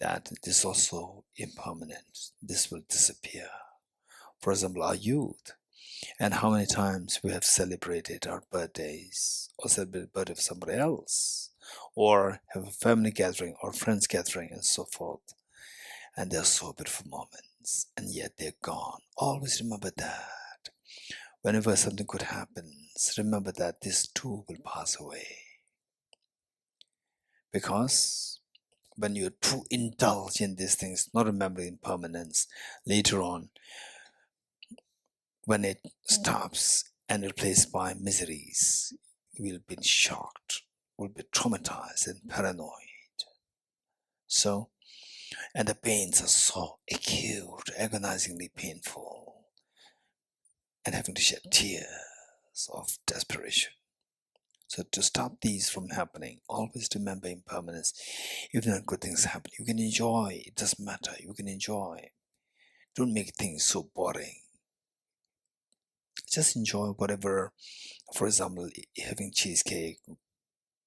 that it is also impermanent. This will disappear. For example, our youth, and how many times we have celebrated our birthdays, or celebrated the birthday of somebody else, or have a family gathering or friends gathering and so forth. And they're so beautiful moments, and yet they're gone. Always remember that. Whenever something good happens, remember that this too will pass away. Because when you too indulge in these things, not remembering impermanence, later on, when it stops and replaced by miseries, we'll be shocked, we'll be traumatized and paranoid. So, and the pains are so acute, agonizingly painful, and having to shed tears of desperation. So to stop these from happening, always remember impermanence. Even when good things happen, you can enjoy. It doesn't matter. You can enjoy. Don't make things so boring. Just enjoy whatever. For example, having cheesecake,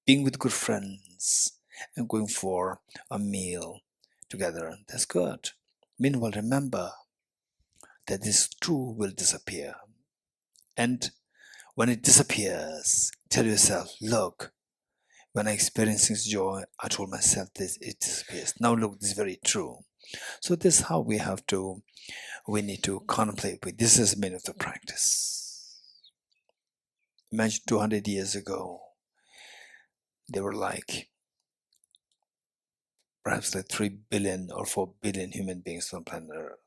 being with good friends, and going for a meal together. That's good. Meanwhile, remember that this too will disappear. And when it disappears, tell yourself, look, when I experience this joy, I told myself this, it disappears. Now look, this is very true. So this is how we need to contemplate with. This is the meaning of the practice. Imagine 200 years ago, there were perhaps 3 billion or 4 billion human beings on planet Earth.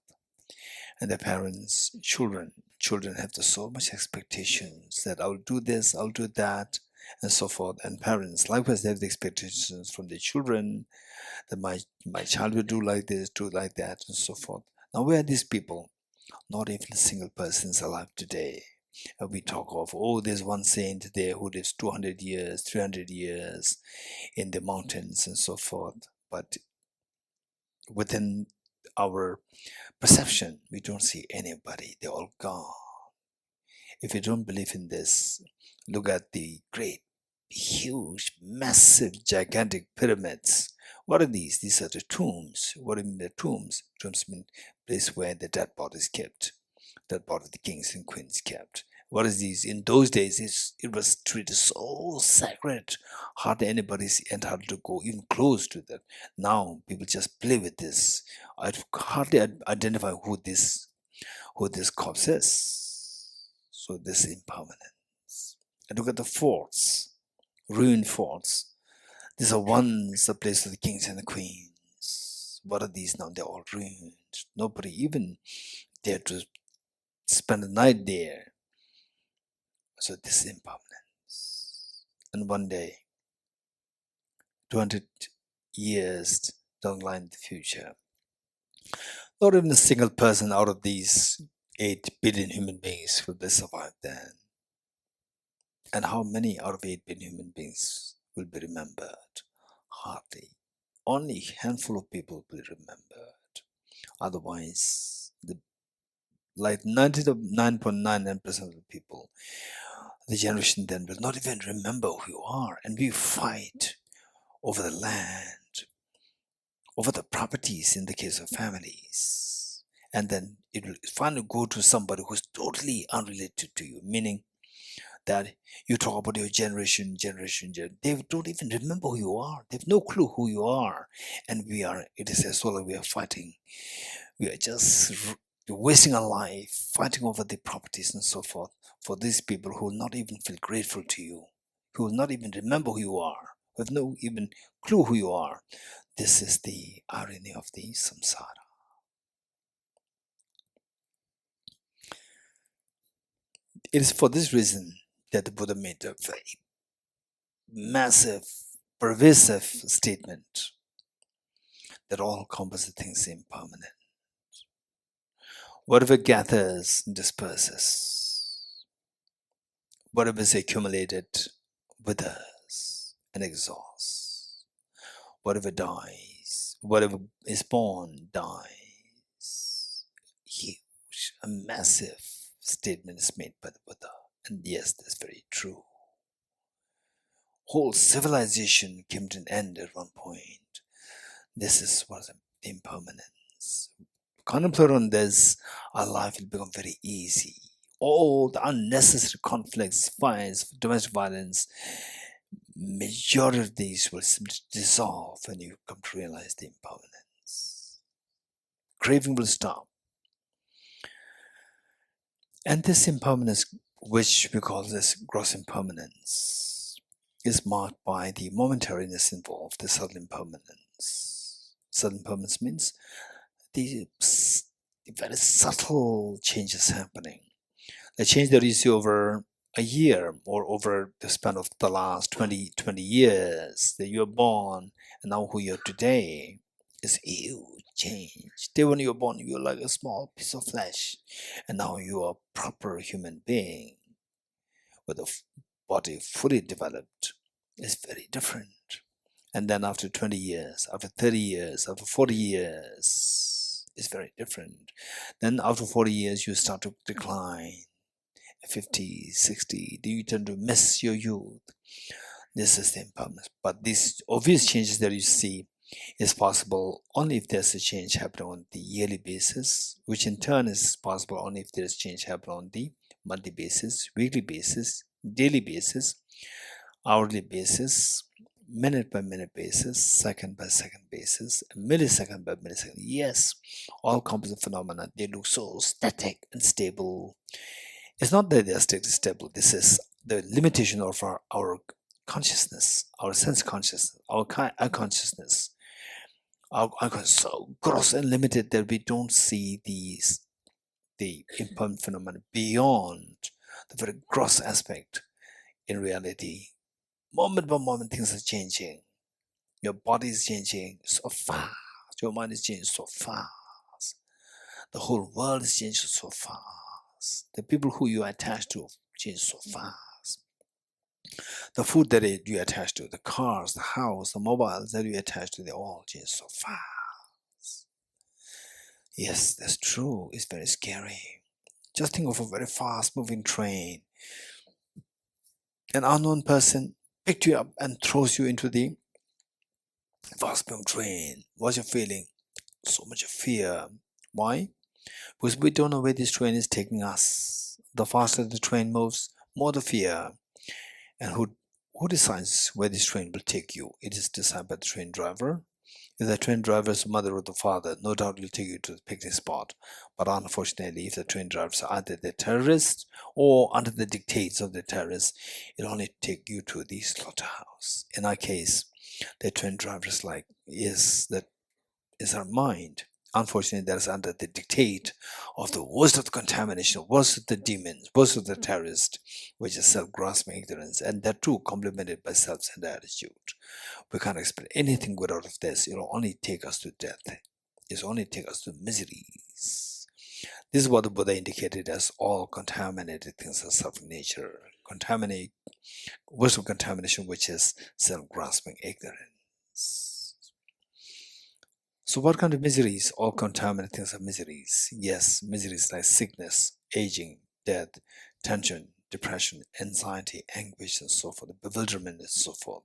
And their parents, children, children have so much expectations that I'll do this, I'll do that, and so forth. And parents likewise, they have the expectations from their children that my child will do like this, do like that, and so forth. Now, where are these people? Not even a single person is alive today. And we talk of, oh, there's one saint there who lives 200 years, 300 years in the mountains and so forth. But within our perception, we don't see anybody. They're all gone. If you don't believe in this, look at the great, huge, massive, gigantic pyramids. What are these? These are the tombs. What do you mean the tombs? Tombs mean place where the dead bodies kept, dead body the kings and queens kept. What is these? In those days, it was treated so sacred. Hardly anybody's entitled to go even close to that. Now people just play with this. I hardly identify who this corpse is. So this impermanence. And look at the forts, ruined forts. These are once the place of the kings and the queens. What are these now? They're all ruined. Nobody even dared to spend the night there. So this impermanence. And one day, 200 years down the line in the future, not even a single person out of these 8 billion human beings will survive then. And how many out of 8 billion human beings will be remembered? Hardly. Only a handful of people will be remembered. Otherwise, like 99.99% of the people, the generation then will not even remember who you are. And we fight over the land, over the properties in the case of families. And then it will finally go to somebody who's totally unrelated to you, meaning that you talk about your generation, they don't even remember who you are. They have no clue who you are. And it is as well, we are fighting. We are just wasting our life, fighting over the properties and so forth for these people who will not even feel grateful to you, who will not even remember who you are, who have no even clue who you are. This is the irony of the samsara. It is for this reason that the Buddha made a very massive, pervasive statement that all composite things are impermanent. Whatever gathers disperses. Whatever is accumulated withers and exhausts. Whatever dies, whatever is born dies. Huge, a massive statement is made by the Buddha. And yes, that's very true. Whole civilization came to an end at one point. This is what the impermanence. Contemplate on this, our life will become very easy. All the unnecessary conflicts, fires, domestic violence, majority of these will simply dissolve when you come to realize the impermanence. Craving will stop. And this impermanence, which we call this gross impermanence, is marked by the momentariness involved, the subtle impermanence. Subtle impermanence means the very subtle changes happening. The change that you see over a year or over the span of the last 20 years that you're born and now who you're today is a huge change. Day when you're born, you're like a small piece of flesh, and now you are a proper human being with a body fully developed. It's very different. And then after 20 years, after 30 years, after 40 years, it's very different. Then after 40 years, you start to decline. 50, 60, do you tend to miss your youth? This is the impermanence. But these obvious changes that you see is possible only if there's a change happening on the yearly basis, which in turn is possible only if there's change happening on the monthly basis, weekly basis, daily basis, hourly basis, minute by minute basis, second by second basis, millisecond by millisecond. Yes, all composite phenomena, they look so static and stable. It's not that they are stable. This is the limitation of our consciousness, our sense consciousness, our consciousness. Our consciousness is so gross and limited that we don't see the the impermanent phenomenon beyond the very gross aspect. In reality, moment by moment, things are changing. Your body is changing so fast. Your mind is changing so fast. The whole world is changing so fast. The people who you attach to change so fast. The food that you attach to, the cars, the house, the mobiles that you attach to, they all change so fast. Yes, that's true. It's very scary. Just think of a very fast-moving train. An unknown person picked you up and throws you into the fast-moving train. What's your feeling? So much fear. Why? Because we don't know where this train is taking us. The faster the train moves, more the fear. And who decides where this train will take you? It is decided by the train driver. If the train driver is the mother or the father, no doubt will take you to the picnic spot. But unfortunately, if the train drivers are either the terrorists or under the dictates of the terrorists, it'll only take you to the slaughterhouse. In our case, the train drivers that is our mind. Unfortunately, that is under the dictate of the worst of the contamination, worst of the demons, worst of the terrorists, which is self-grasping ignorance, and that too complemented by self-centered attitude. We can't expect anything good out of this. It'll only take us to death. It'll only take us to miseries. This is what the Buddha indicated as all contaminated things are self-nature. Worst of contamination, which is self-grasping ignorance. So what kind of miseries? All contaminated things are miseries. Yes, miseries like sickness, aging, death, tension, depression, anxiety, anguish, and so forth, bewilderment, and so forth.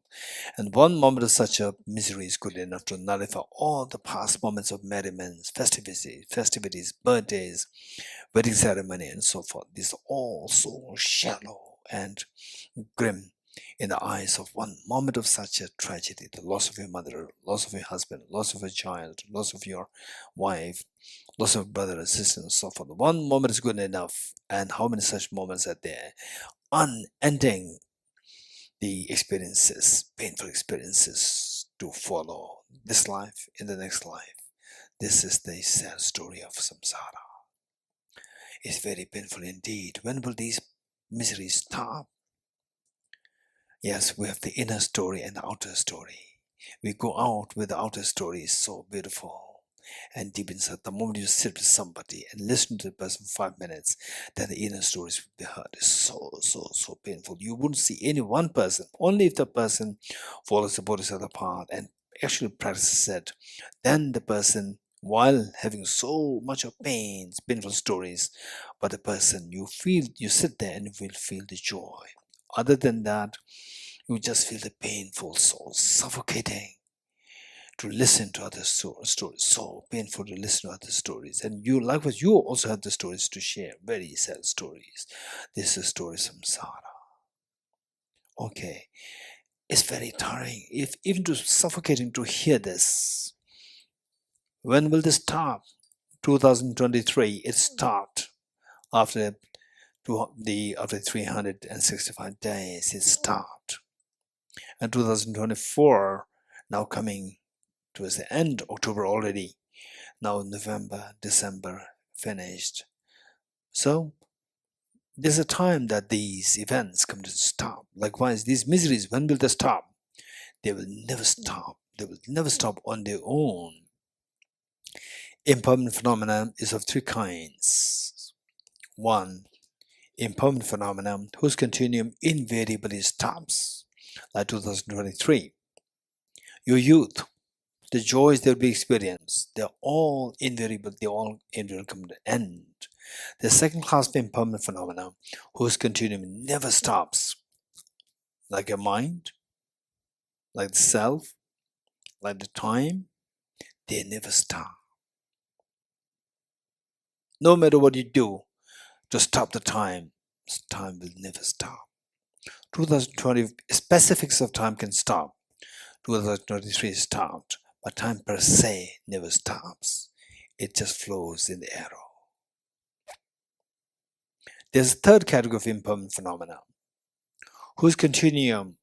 And one moment of such a misery is good enough to nullify all the past moments of merriments, festivities, birthdays, wedding ceremony, and so forth. These are all so shallow and grim in the eyes of one moment of such a tragedy, the loss of your mother, loss of your husband, loss of a child, loss of your wife, loss of brother and sister, and so forth. One moment is good enough. And how many such moments are there? Unending the experiences, painful experiences to follow this life in the next life. This is the sad story of samsara. It's very painful indeed. When will these miseries stop? Yes, we have the inner story and the outer story. We go out with the outer story is so beautiful and deep inside. The moment you sit with somebody and listen to the person for 5 minutes, then the inner stories will be heard. It's so painful. You wouldn't see any one person. Only if the person follows the Bodhisattva path and actually practices it, then the person, while having so much of painful stories, but the person you sit there and you will feel the joy. Other than that, you just feel the painful soul suffocating to listen to other stories. So painful to listen to other stories. And you, likewise, you also have the stories to share, very sad stories. This is story samsara. Okay, it's very tiring, even to suffocating to hear this. When will this stop? 2023, it stopped after 365 days. It stopped. And 2024 now coming towards the end, October already. Now November, December finished. So there's a time that these events come to stop. Likewise, these miseries, when will they stop? They will never stop. They will never stop on their own. Impermanent phenomena is of three kinds. One, impermanent phenomena whose continuum invariably stops, like 2023. Your youth, the joys that we experience, they're all invariable, they all invariably come to an end. The second class of impermanent phenomena whose continuum never stops, like your mind, like the self, like the time, they never stop. No matter what you do to stop the time will never stop. 2020, specifics of time can stop. 2023 stopped, but time per se never stops. It just flows in the arrow. There's a third category of impermanent phenomena whose continuum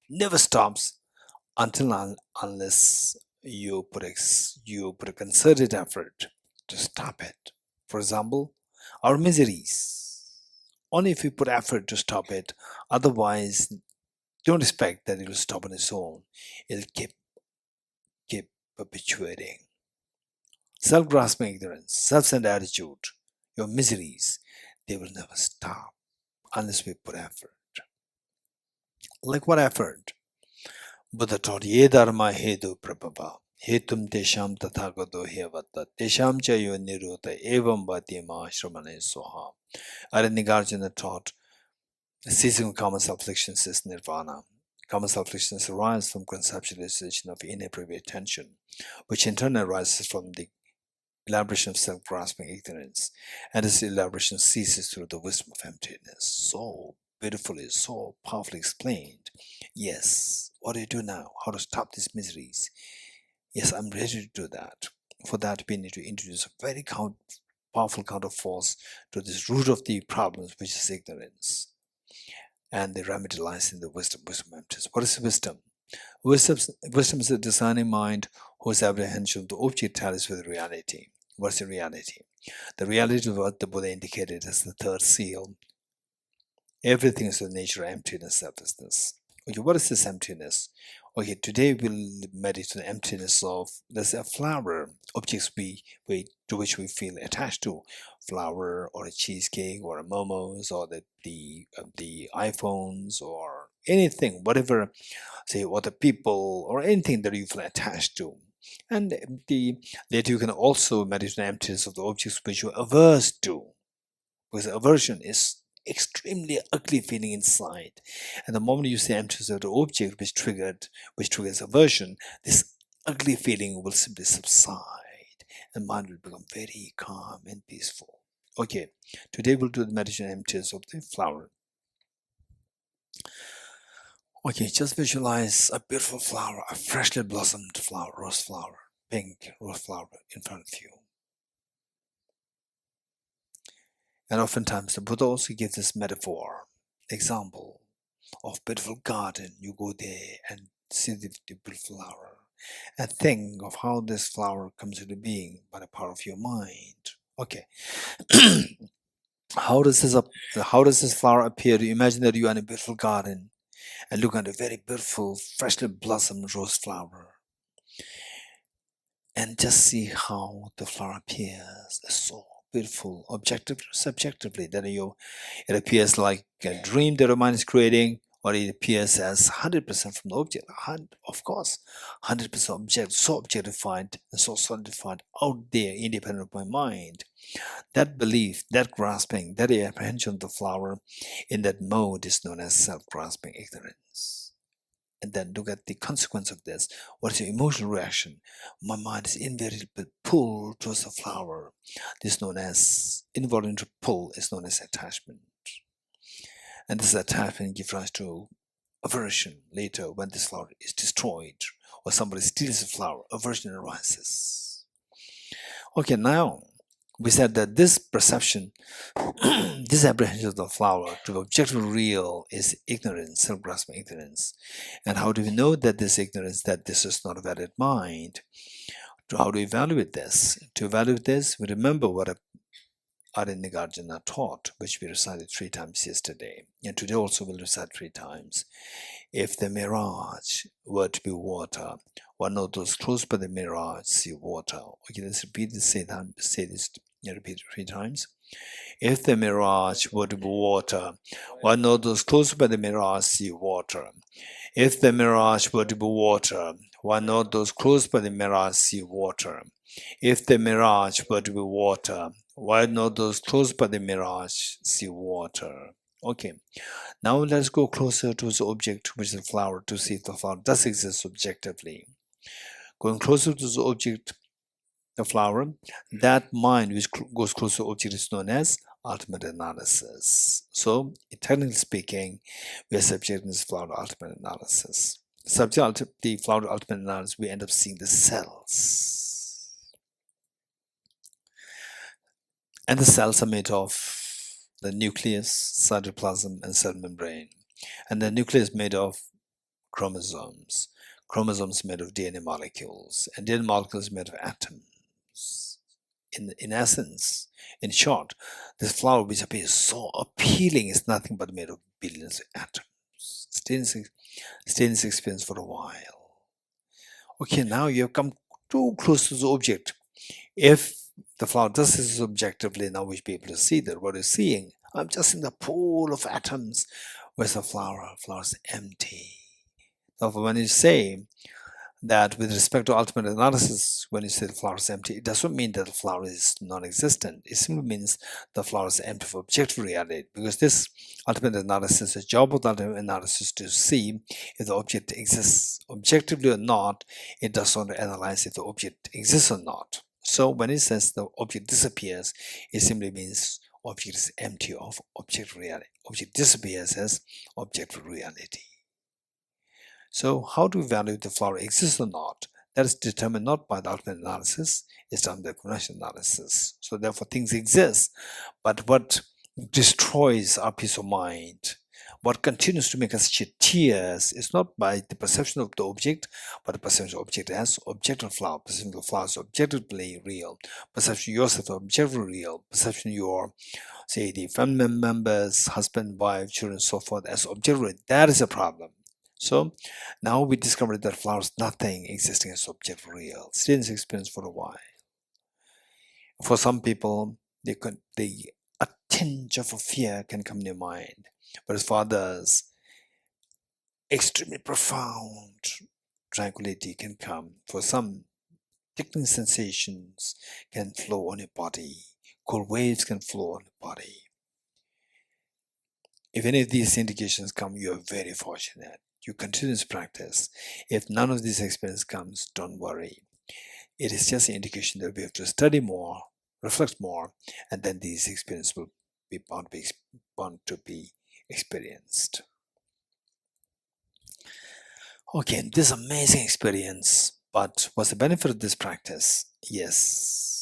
never stops unless you put a concerted effort to stop it. For example, our miseries. Only if we put effort to stop it. Otherwise, don't expect that it will stop on its own. It'll keep perpetuating. Self-grasping ignorance, self-centered attitude, your miseries, they will never stop unless we put effort. Like what effort? Buddha taught ye dharma hedu prabhava. Hetum tesham tathagato hevata. Tesham cha yo nirota evam bhatima shramane soha. Aranigarjuna taught ceasing common self-afflictions is nirvana. Common self-afflictions arise from conceptualization of inappropriate attention, which in turn arises from the elaboration of self-grasping ignorance, and this elaboration ceases through the wisdom of emptiness. So beautifully, so powerfully explained. Yes, what do you do now? How to stop these miseries? Yes, I'm ready to do that. For that, we need to introduce a very powerful counterforce to this root of the problems, which is ignorance. And the remedy lies in the wisdom of emptiness. What is wisdom? Wisdom is a discerning mind whose apprehension of the object tallies with reality. What's the reality? The reality of what the Buddha indicated as the third seal. Everything is the nature of emptiness, selflessness. Okay, what is this emptiness? Okay, today we'll meditate on the emptiness of, there's a flower, objects to which we feel attached to. Flower or a cheesecake or a momos or the iPhones or anything, whatever, say, other people or anything that you feel attached to. And that you can also meditate on the emptiness of the objects which you're averse to, because aversion is extremely ugly feeling inside, and the moment you say emptiness of the object which triggers aversion, this ugly feeling will simply subside and mind will become very calm and peaceful. Okay, today we'll do the meditation on emptiness of the flower. Okay, just visualize a beautiful flower, a freshly blossomed flower, rose flower, pink rose flower in front of you. And oftentimes the Buddha also gives this metaphor, example of beautiful garden. You go there and see the beautiful flower and think of how this flower comes into being by the power of your mind. Okay. How does this flower appear? You imagine that you are in a beautiful garden and look at a very beautiful, freshly blossomed rose flower. And just see how the flower appears. It's so beautiful, objectively, subjectively, that it appears like a dream that your mind is creating, or it appears as 100% from the object. Of course, 100% object, so objectified and so solidified out there, independent of my mind. That belief, that grasping, that apprehension of the flower in that mode is known as self-grasping ignorance. And then look at the consequence of this. What is your emotional reaction? My mind is invariably pulled towards the flower. This is known as involuntary pull, is known as attachment. And this attachment gives rise to aversion later when this flower is destroyed or somebody steals the flower. Aversion arises. Okay, now we said that this perception, this apprehension of the flower to be objectively real is ignorance, self-grasping ignorance. And how do we know that this ignorance, that this is not a valid mind? How do we evaluate this? To evaluate this, we remember what Aranigarjuna taught, which we recited 3 times yesterday. And today also we'll recite 3 times. If the mirage were to be water, one of those close by the mirage see water. Okay, let's repeat this, say this, repeat it 3 times. If the mirage were to be water, one of those close by the mirage see water. If the mirage were to be water, one of those close by the mirage see water. If the mirage were to be water, why not those close by the mirage see water? Okay, now let's go closer to the object, which is the flower, to see if the flower does exist subjectively. Going closer to the object, the flower, that mind which goes closer to the object is known as ultimate analysis. So, technically speaking, we are subjecting this flower to ultimate analysis. Subject the flower to ultimate analysis, we end up seeing the cells. And the cells are made of the nucleus, cytoplasm, and cell membrane. And the nucleus is made of chromosomes. Chromosomes made of DNA molecules. And DNA molecules made of atoms. in essence, in short, this flower which appears so appealing is nothing but made of billions of atoms. Stay in this experience for a while. Okay, now you have come too close to the object. If the flower does this objectively, now we should be able to see that what you're seeing. I'm just in the pool of atoms. Where's the flower? The flower is empty. Now, when you say that with respect to ultimate analysis, when you say the flower is empty, it doesn't mean that the flower is non-existent. It simply means the flower is empty for objective reality, because this ultimate analysis, the job of the ultimate analysis to see if the object exists objectively or not. It does not analyze if the object exists or not. So when it says the object disappears, it simply means object is empty of objective reality. Object disappears as objective reality. So how do we value if the flower exists or not? That is determined not by the ultimate analysis, it's done by the conventional analysis. So therefore things exist, but what destroys our peace of mind, what continues to make us shed tears, is not by the perception of the object, but the perception of the object as objective flower, perception of the flower is objectively real, perception of yourself objectively real, perception of your, say, the family members, husband, wife, children, so forth as objectively. That is a problem. So now we discovered that flower is nothing existing as object real. Stay in this experience for a while. For some people, a tinge of a fear can come in your mind, but as for others, extremely profound tranquility can come. For some, tickling sensations can flow on your body. Cold waves can flow on your body. If any of these indications come, you are very fortunate. You continue this practice. If none of these experiences comes, don't worry. It is just an indication that we have to study more, reflect more, and then these experiences will be bound to be experienced. Okay, this amazing experience, but what's the benefit of this practice? Yes.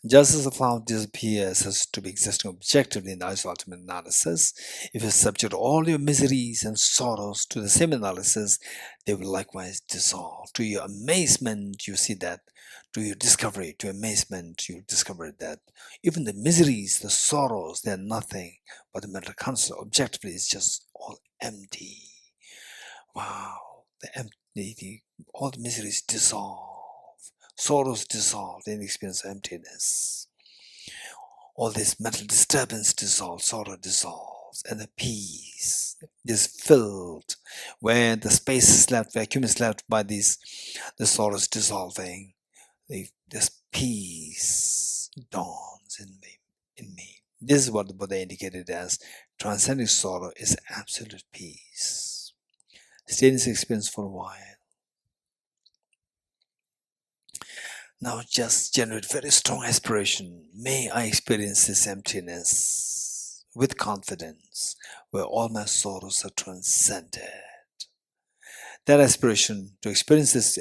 Just as the flower disappears as to be existing objectively in the eyes of ultimate analysis, if you subject all your miseries and sorrows to the same analysis, they will likewise dissolve. To your amazement, you see that. To your discovery, to your amazement, you discover that even the miseries, the sorrows, they're nothing but the mental concept. Objectively, it's just all empty. Wow, all the miseries dissolve. Sorrows dissolved in the experience of emptiness. All this mental disturbance dissolves, sorrow dissolves, and the peace is filled, where the space is left, vacuum is left by the sorrows dissolving. This peace dawns in me. This is what the Buddha indicated as transcending sorrow is absolute peace. Stay in this experience for a while. Now just generate very strong aspiration. May I experience this emptiness with confidence, where all my sorrows are transcended. That aspiration to experience this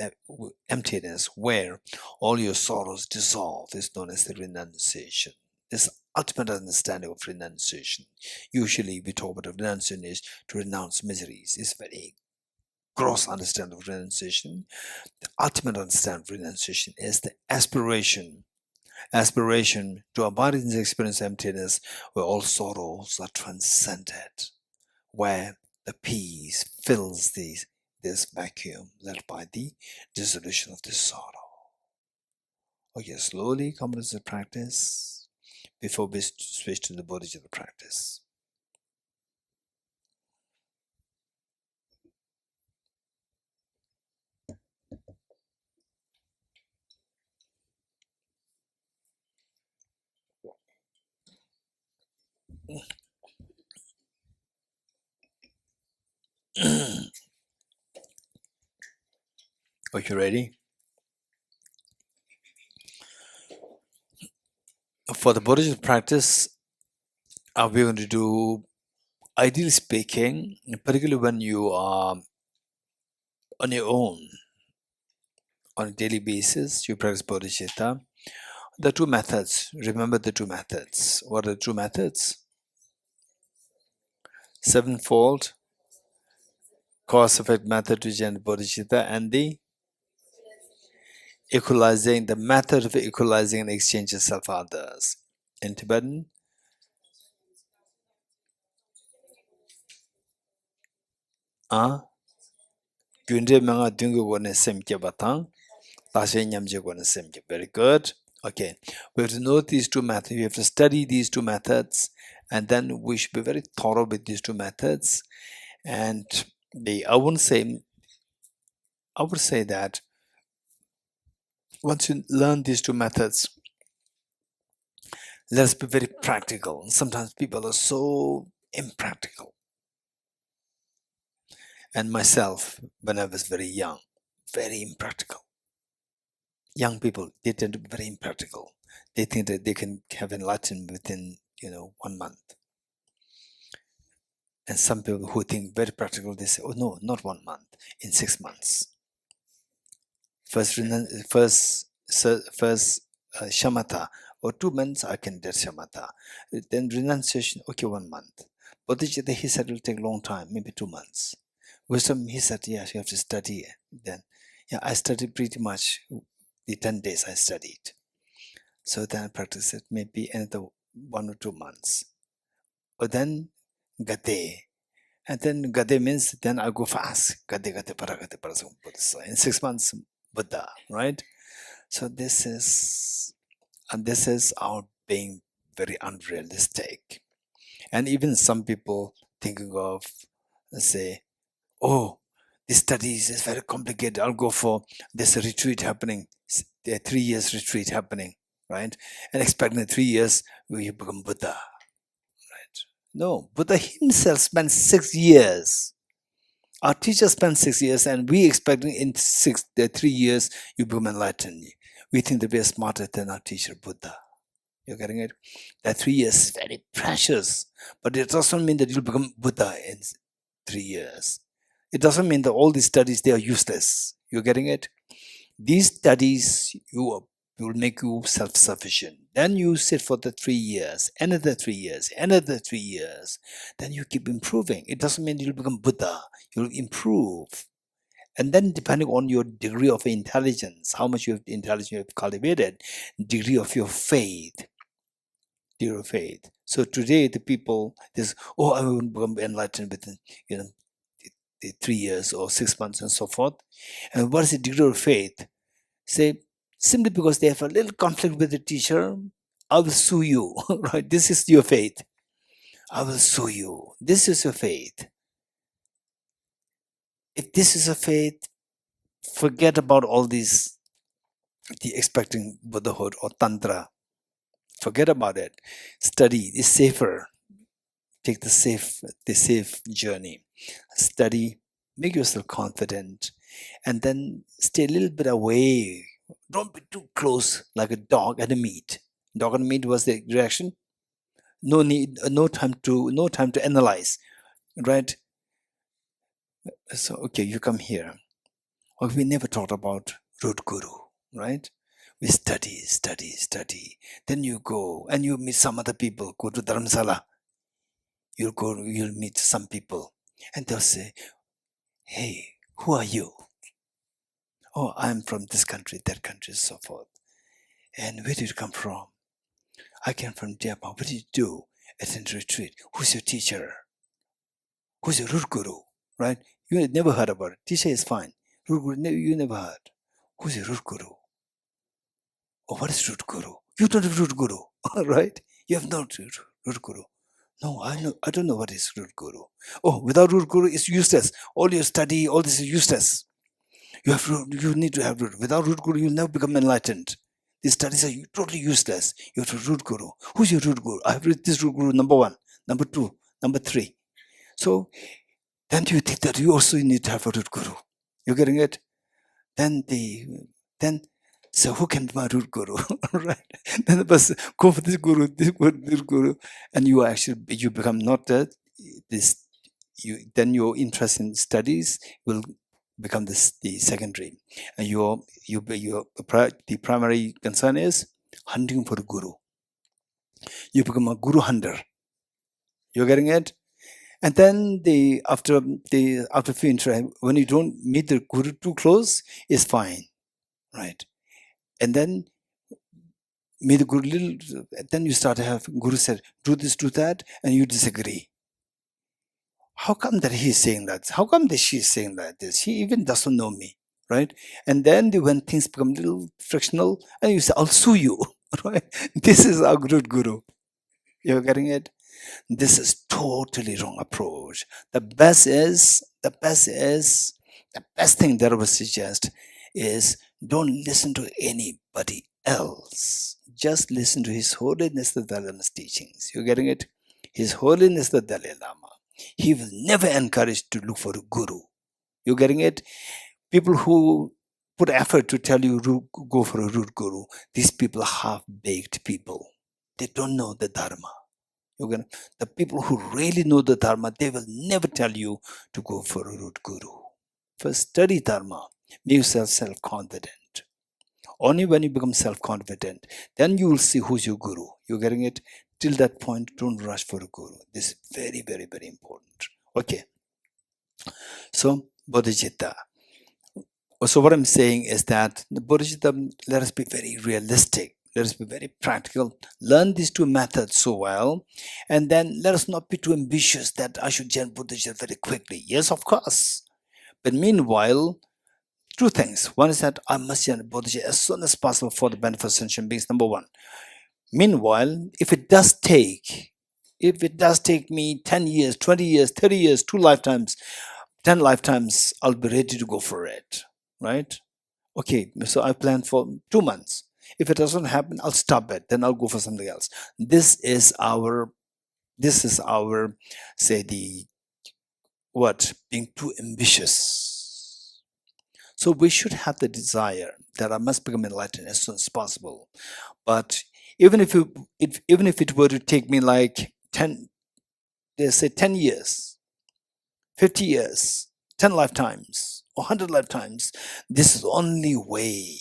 emptiness, where all your sorrows dissolve, is known as the renunciation. This ultimate understanding of renunciation. Usually we talk about renunciation is to renounce miseries. It's very gross understanding of renunciation. The ultimate understanding of renunciation is the aspiration to abide in the experience of emptiness, where all sorrows are transcended, where the peace fills this vacuum left by the dissolution of this sorrow. Okay, slowly come to the practice before we switch to the Bodhicitta practice. Are you ready? For the Bodhicitta practice, we're going to do, ideally speaking, particularly when you are on your own, on a daily basis, you practice Bodhicitta. The two methods, remember the two methods. What are the two methods? Sevenfold cause-effect method to generate bodhicitta, and the equalizing, the method of equalizing and exchanging self-others. In Tibetan, very good. Okay, we have to know these two methods. We have to study these two methods, and then we should be very thorough with these two methods. And I would say that once you learn these two methods, let's be very practical. Sometimes people are so impractical. And myself, when I was very young, very impractical. Young people, they tend to be very impractical. They think that they can have enlightenment within, 1 month. And some people who think very practical, they say, oh no, not 1 month, in 6 months. First shamatha, or 2 months I can get shamatha. Then renunciation, okay, 1 month. Bodhicitta, he said, it will take a long time, maybe 2 months. Wisdom, he said, yes, you have to study. Then, yeah, I studied pretty much the 10 days I studied. So then I practiced it maybe another 1 or 2 months. But then gade. And then gade means then I go fast. Gade paragate parasam Buddha. In 6 months, Buddha, right? So this is our being very unrealistic. And even some people thinking of, let's say, oh, this studies is very complicated. I'll go for this retreat happening, 3 years retreat happening, right? And expecting in 3 years we become Buddha, right? No, Buddha himself spent 6 years. Our teacher spent 6 years, and we expecting in 3 years you become enlightened. We think that we are smarter than our teacher Buddha. You're getting it? That 3 years is very precious, but it doesn't mean that you'll become Buddha in 3 years. It doesn't mean that all these studies, they are useless. You're getting it? These studies will make you self-sufficient. Then you sit for the 3 years, another 3 years, another 3 years. Then you keep improving. It doesn't mean you'll become Buddha. You'll improve. And then depending on your degree of intelligence, how much intelligence you have cultivated, degree of your faith. Degree of faith. So today the people, I will become enlightened within, 3 years or 6 months and so forth. And what is the degree of faith? Say, simply because they have a little conflict with the teacher, I will sue you, right? This is your faith. I will sue you. This is your faith. If this is a faith, forget about all these, the expecting Buddhahood or Tantra. Forget about it. Study is safer. Take the safe journey. Study, make yourself confident, and then stay a little bit away. Don't be too close like a dog and a meat. Dog and meat was the reaction. No time to analyze, right? So okay, you come here. Well, we never talked about root guru, right? We study. Then you go and you meet some other people. Go to Dharamsala. You'll meet some people, and they'll say, "Hey, who are you?" "Oh, I'm from this country, that country, so forth." "And where did you come from?" "I came from Japan." "What did you do?" "Attend retreat." "Who's your teacher?" "Who's your root guru?" Right? You had never heard about it. Teacher is fine. Root guru, you never heard. Who's your root guru? "Oh, what is root guru?" "You don't have root guru." Right? You have no root guru. "No, I don't know what is root guru." "Oh, without root guru, it's useless. All your study, all this is useless. You need to have root. Without root guru, you'll never become enlightened. These studies are totally useless. You have to root guru." "Who's your root guru?" "I have read this root guru, number 1, number 2, number 3. So then you think that you also need to have a root guru. You're getting it? So who can be my root guru? Right? Then the person go for this guru, and you become not that. Then your interest in studies will become the secondary, and the primary concern is hunting for the guru. You become a guru hunter. You're getting it? And then after few interaction, when you don't meet the guru too close, it's fine, right? And then may the Guru then you start to have Guru said, do this, do that, and you disagree. How come that he's saying that? How come that she's saying that this? He even doesn't know me, right? And then when things become a little frictional, and you say, I'll sue you, right? This is our Guru. You're getting it? This is totally wrong approach. The best thing that I would suggest is don't listen to anybody else. Just listen to His Holiness the Dalai Lama's teachings. You're getting it? His Holiness the Dalai Lama. He will never encourage to look for a guru. You're getting it? People who put effort to tell you go for a root guru, these people are half-baked people. They don't know the Dharma. The people who really know the Dharma, they will never tell you to go for a root guru. First, study Dharma. Make yourself self-confident. Only when you become self-confident, then you will see who's your guru. You're getting it? Till that point, don't rush for a guru. This is very, very, very important. Okay. So, bodhicitta. So what I'm saying is that the bodhicitta, let us be very realistic. Let us be very practical. Learn these two methods so well. And then let us not be too ambitious that I should generate bodhicitta very quickly. Yes, of course. But meanwhile, two things. One is that I must generate bodhicitta as soon as possible for the benefit of sentient beings, number one. Meanwhile, if it does take me 10 years, 20 years, 30 years, 2 lifetimes, 10 lifetimes, I'll be ready to go for it, right? Okay, so I plan for 2 months. If it doesn't happen, I'll stop it. Then I'll go for something else. This is our, say being too ambitious. So we should have the desire that I must become enlightened as soon as possible. But even if it were to take me like 10 years, 50 years, 10 lifetimes, or 100 lifetimes, this is the only way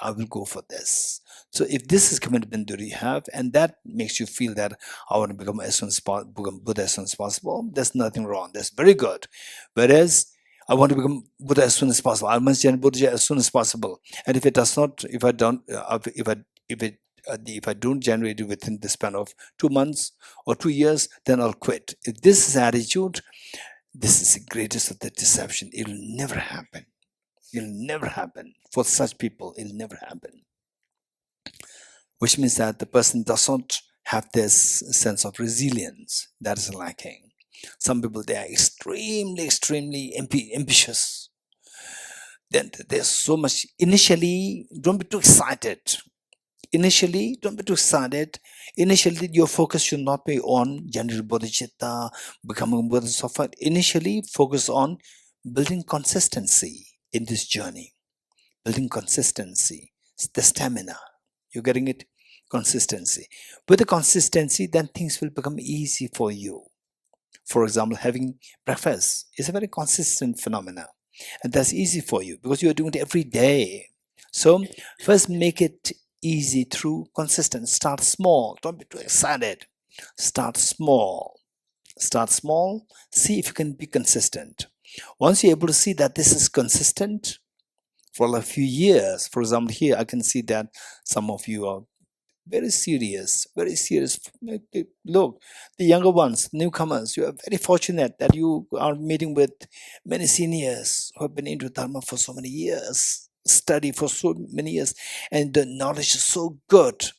I will go for this. So if this is commitment that you have, and that makes you feel that I want to become Buddha as soon as possible, there's nothing wrong. That's very good. Whereas I want to become Buddha as soon as possible, I must generate Buddha as soon as possible. And if it does not, if I don't generate it within the span of 2 months or 2 years, then I'll quit. If this is attitude, this is the greatest of the deception. It will never happen. It'll never happen. For such people, it'll never happen. Which means that the person does not have this sense of resilience that is lacking. Some people, they are extremely ambitious. Then there's so much. Initially, don't be too excited. Initially, your focus should not be on generating bodhicitta, becoming Buddha, and so forth. Initially, focus on building consistency in this journey. Building consistency, the stamina. You're getting it? Consistency. With the consistency, then things will become easy for you. For example, having breakfast is a very consistent phenomena. And that's easy for you because you're doing it every day. So first make it easy through consistent. Start small. Don't be too excited. Start small. See if you can be consistent. Once you're able to see that this is consistent for a few years, for example, here I can see that some of you are very serious. Look, the younger ones, newcomers, you are very fortunate that you are meeting with many seniors who have been into Dharma for so many years, study for so many years, and the knowledge is so good.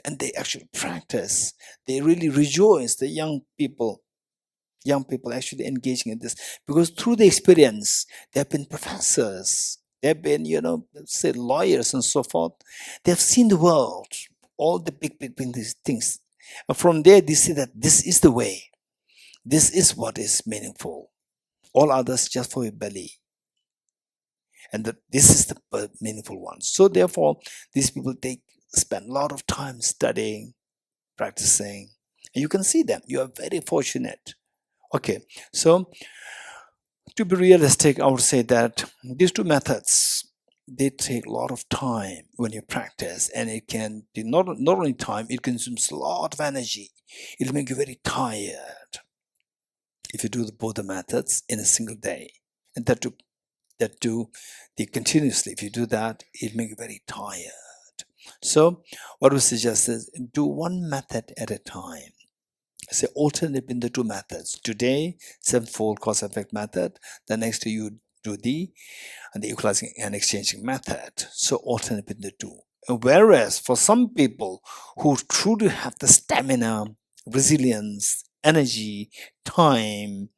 And they actually practice. They really rejoice, the young people actually engaging in this. Because through the experience, they have been professors, they have been, say, lawyers and so forth. They have seen the world, all the big things. And from there, they see that this is the way. This is what is meaningful. All others just for your belly. And this is the meaningful one. So therefore, these people, they spend a lot of time studying, practicing. And you can see them. You are very fortunate. Okay, so to be realistic, I would say that these two methods, they take a lot of time when you practice, and it can be not only time, it consumes a lot of energy. It'll make you very tired if you do both the methods in a single day. And that too that do the continuously. If you do that, it makes you very tired. So what we suggest is do one method at a time. Say alternate between the two methods. Today, sevenfold cause effect method. The next day you do the equalizing and exchanging method. So alternate between the two. Whereas for some people who truly have the stamina, resilience, energy, time,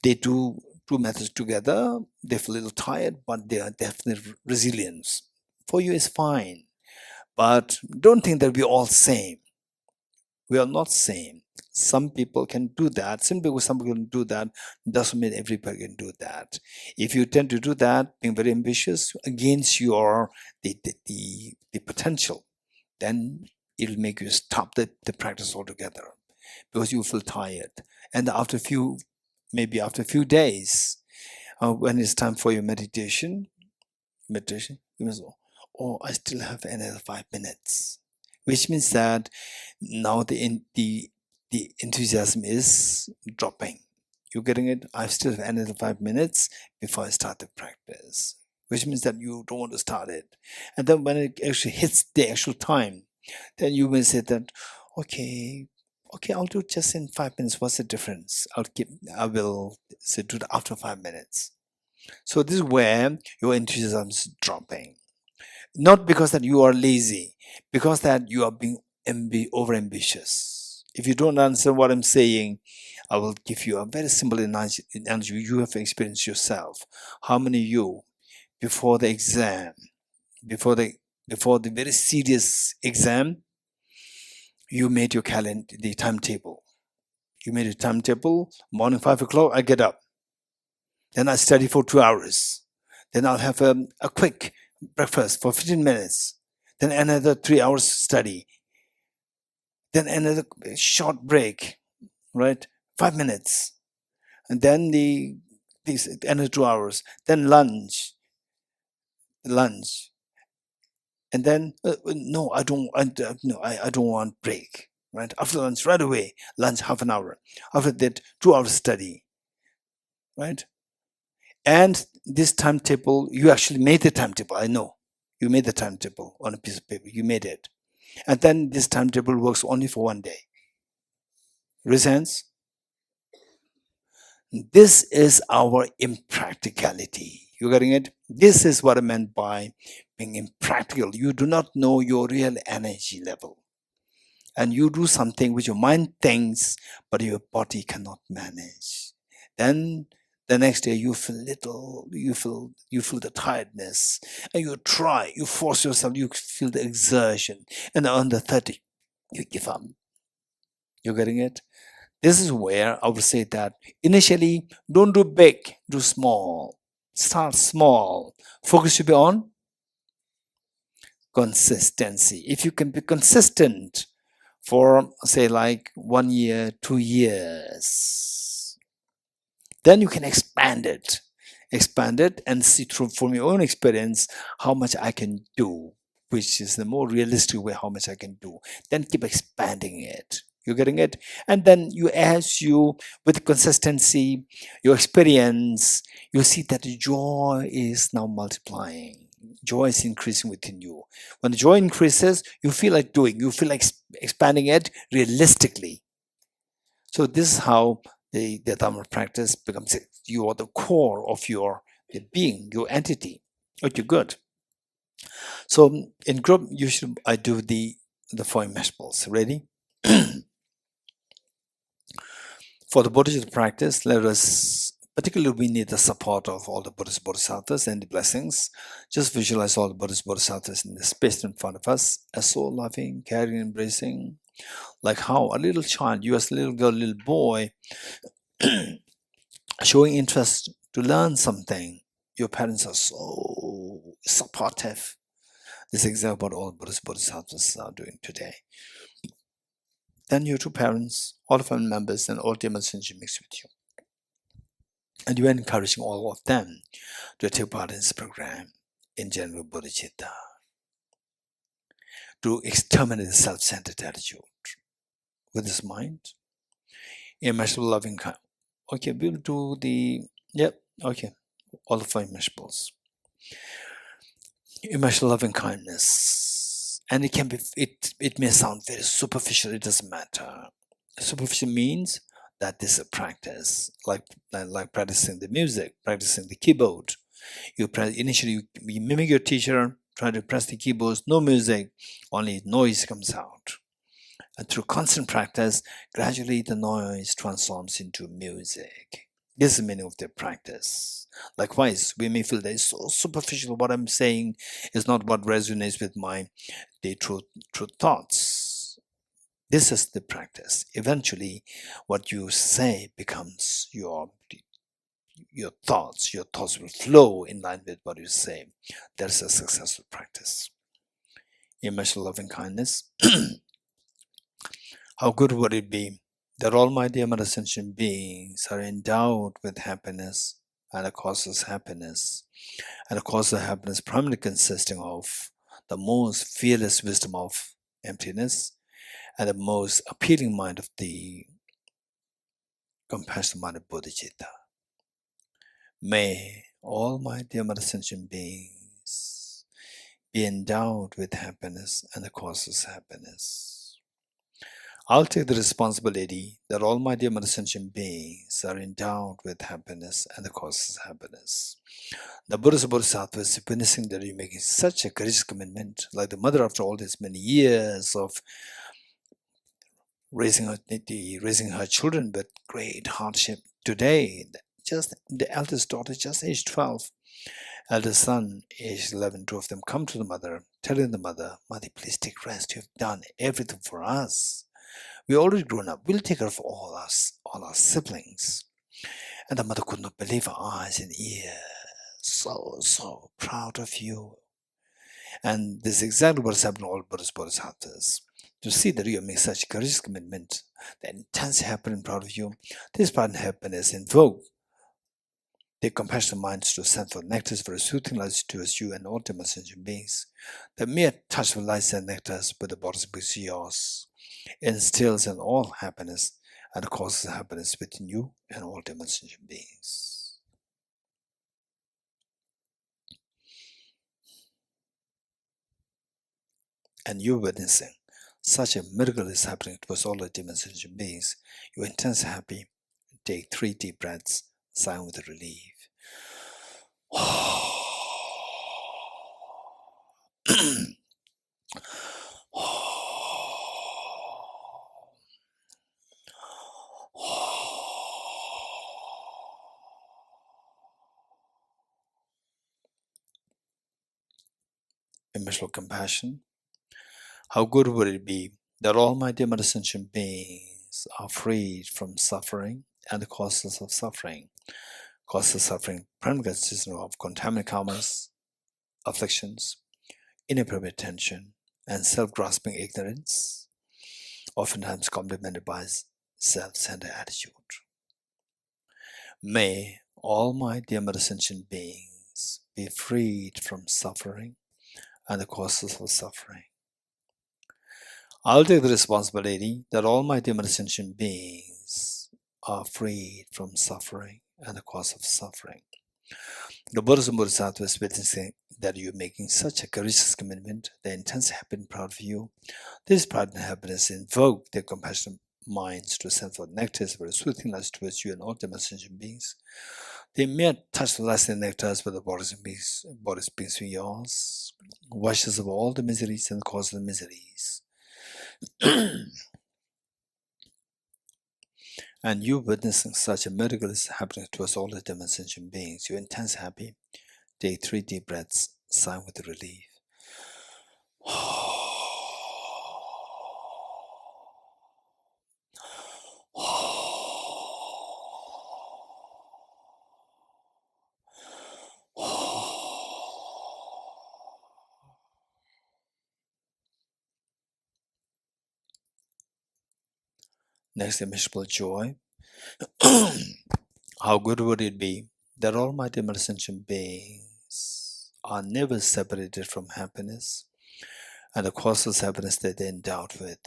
they do two methods together. They feel a little tired, but they are definitely resilience. For you is fine. But don't think that we're all same. We are not same. Some people can do that. Some people can do that. Doesn't mean everybody can do that. If you tend to do that, being very ambitious against your the potential, then it'll make you stop the practice altogether because you feel tired. And after maybe after a few days, when it's time for your meditation, you must, oh, I still have another 5 minutes, which means that now the enthusiasm is dropping. You're getting it? I still have another 5 minutes before I start the practice, which means that you don't want to start it. And then when it actually hits the actual time, then you may say that, okay, I'll do it just in 5 minutes. What's the difference? I will say do it after 5 minutes. So this is where your enthusiasm is dropping. Not because that you are lazy, because that you are being over ambitious. If you don't understand what I'm saying, I will give you a very simple analogy you have experienced yourself. How many of you, before the exam, before the very serious exam, you made your calendar, the timetable. You made a timetable, morning 5 o'clock, I get up. Then I study for 2 hours. Then I'll have a quick breakfast for 15 minutes. Then another 3 hours study. Then another short break, right? 5 minutes. And then another 2 hours. Then lunch. And then, no, I don't want break, right? After lunch, right away, lunch half an hour. After that, 2 hours study, right? And this timetable, you actually made the timetable. I know you made the timetable on a piece of paper. You made it. And then this timetable works only for 1 day. Resents? This is our impracticality. You getting it? This is what I meant by being impractical. You do not know your real energy level. And you do something which your mind thinks, but your body cannot manage. Then the next day you feel the tiredness, and you try, you force yourself, you feel the exertion, and on the 30, you give up. You're getting it? This is where I would say that initially, don't do big, do small. Start small. Focus should be on consistency. If you can be consistent for, say, like 1 year, 2 years, then you can expand it and see from your own experience how much I can do, which is the more realistic way how much I can do. Then keep expanding it. You're getting it? And then with consistency, your experience, you see that the joy is now multiplying. Joy is increasing within you. When the joy increases, you feel like doing, you feel like expanding it realistically. So this is how the Dharma practice becomes, you are the core of your being, your entity. Okay, good. So in group, I do the 4 immeasurables. Ready? For the Buddhist practice, particularly we need the support of all the Buddhist Bodhisattvas and the blessings. Just visualize all the Buddhist Bodhisattvas in the space in front of us as so loving, caring, embracing. Like how a little child, you as a little girl, little boy, showing interest to learn something. Your parents are so supportive. This is exactly what all Buddhist Bodhisattvas are doing today. Then your 2 parents, all family members, and all demon synergy mix with you. And you are encouraging all of them to take part in this program in general bodhicitta, to exterminate the self-centered attitude with this mind. Immeasurable loving kind. Okay, we'll do the, yep, okay. all the five immeasurables. Immeasurable loving kindness. And it may sound very superficial, it doesn't matter. Superficial means that this is a practice, like practicing the music, practicing the keyboard. Initially you mimic your teacher, try to press the keyboards, no music, only noise comes out. And through constant practice, gradually the noise transforms into music. This is the meaning of their practice. Likewise, we may feel that it's so superficial. What I'm saying is not what resonates with the true thoughts. This is the practice. Eventually, what you say becomes your thoughts. Your thoughts will flow in line with what you say. That is a successful practice. Immeasurable loving kindness. How good would it be that all my dear mother sentient beings are endowed with happiness and it causes happiness, and it causes happiness primarily consisting of the most fearless wisdom of emptiness and the most appealing mind of the compassionate mind of bodhicitta. May all my dear mother sentient beings be endowed with happiness and it causes happiness. I'll take the responsibility that all my dear mother sentient beings are endowed with happiness and the causes happiness. The Buddhist Bodhisattva is witnessing that you're making such a courageous commitment, like the mother after all these many years of raising her children with great hardship. Today, just the eldest daughter, just aged 12, eldest son, aged 11, two of them come to the mother, telling the mother, "Mother, please take rest. You've done everything for us. We're already grown up. We'll take care of all our siblings." And the mother could not believe her eyes and ears. So proud of you. And this is exactly what has happened to all Buddhist Bodhisattvas. To see that you make such courageous commitment, the intense happiness and proud of you, this part of happiness invoke their compassionate minds to send for nectars for soothing lights towards you and all Dharma sentient beings. The mere touch of lights and nectars with the bodies of yours instills in all happiness and causes happiness within you and all Dharma sentient beings. And you're witnessing such a miracle is happening towards all the Dharma sentient beings. You're intensely happy. Take 3 deep breaths, sigh with relief. Immeasurable compassion. How good would it be that all my dear mother sentient beings are freed from suffering and the causes of suffering. Causes of suffering primarily consist of contaminated karmas, afflictions, inappropriate attention, and self-grasping ignorance, oftentimes complemented by self-centered attitude. May all my dear mother sentient beings be freed from suffering and the causes of suffering. I'll take the responsibility that all my dear mother sentient beings are freed from suffering and the cause of suffering. The Buddhist and Bodhisattva is witnessing that you're making such a courageous commitment, the intense happiness and proud of you. This pride and happiness invoke their compassionate minds to send forth nectars for soothing lights towards you and all Dharma sentient beings. They may touch the lights and nectars with the bodies beings of yours, washes of all the miseries and the cause of the miseries. And you witnessing such a miracle is happening towards all the Dharma sentient beings. You're intense happy. Take 3 deep breaths, sigh with relief. Next, immeasurable joy. How good would it be that all my Dharma sentient beings are never separated from happiness and the causeless happiness that they're endowed with.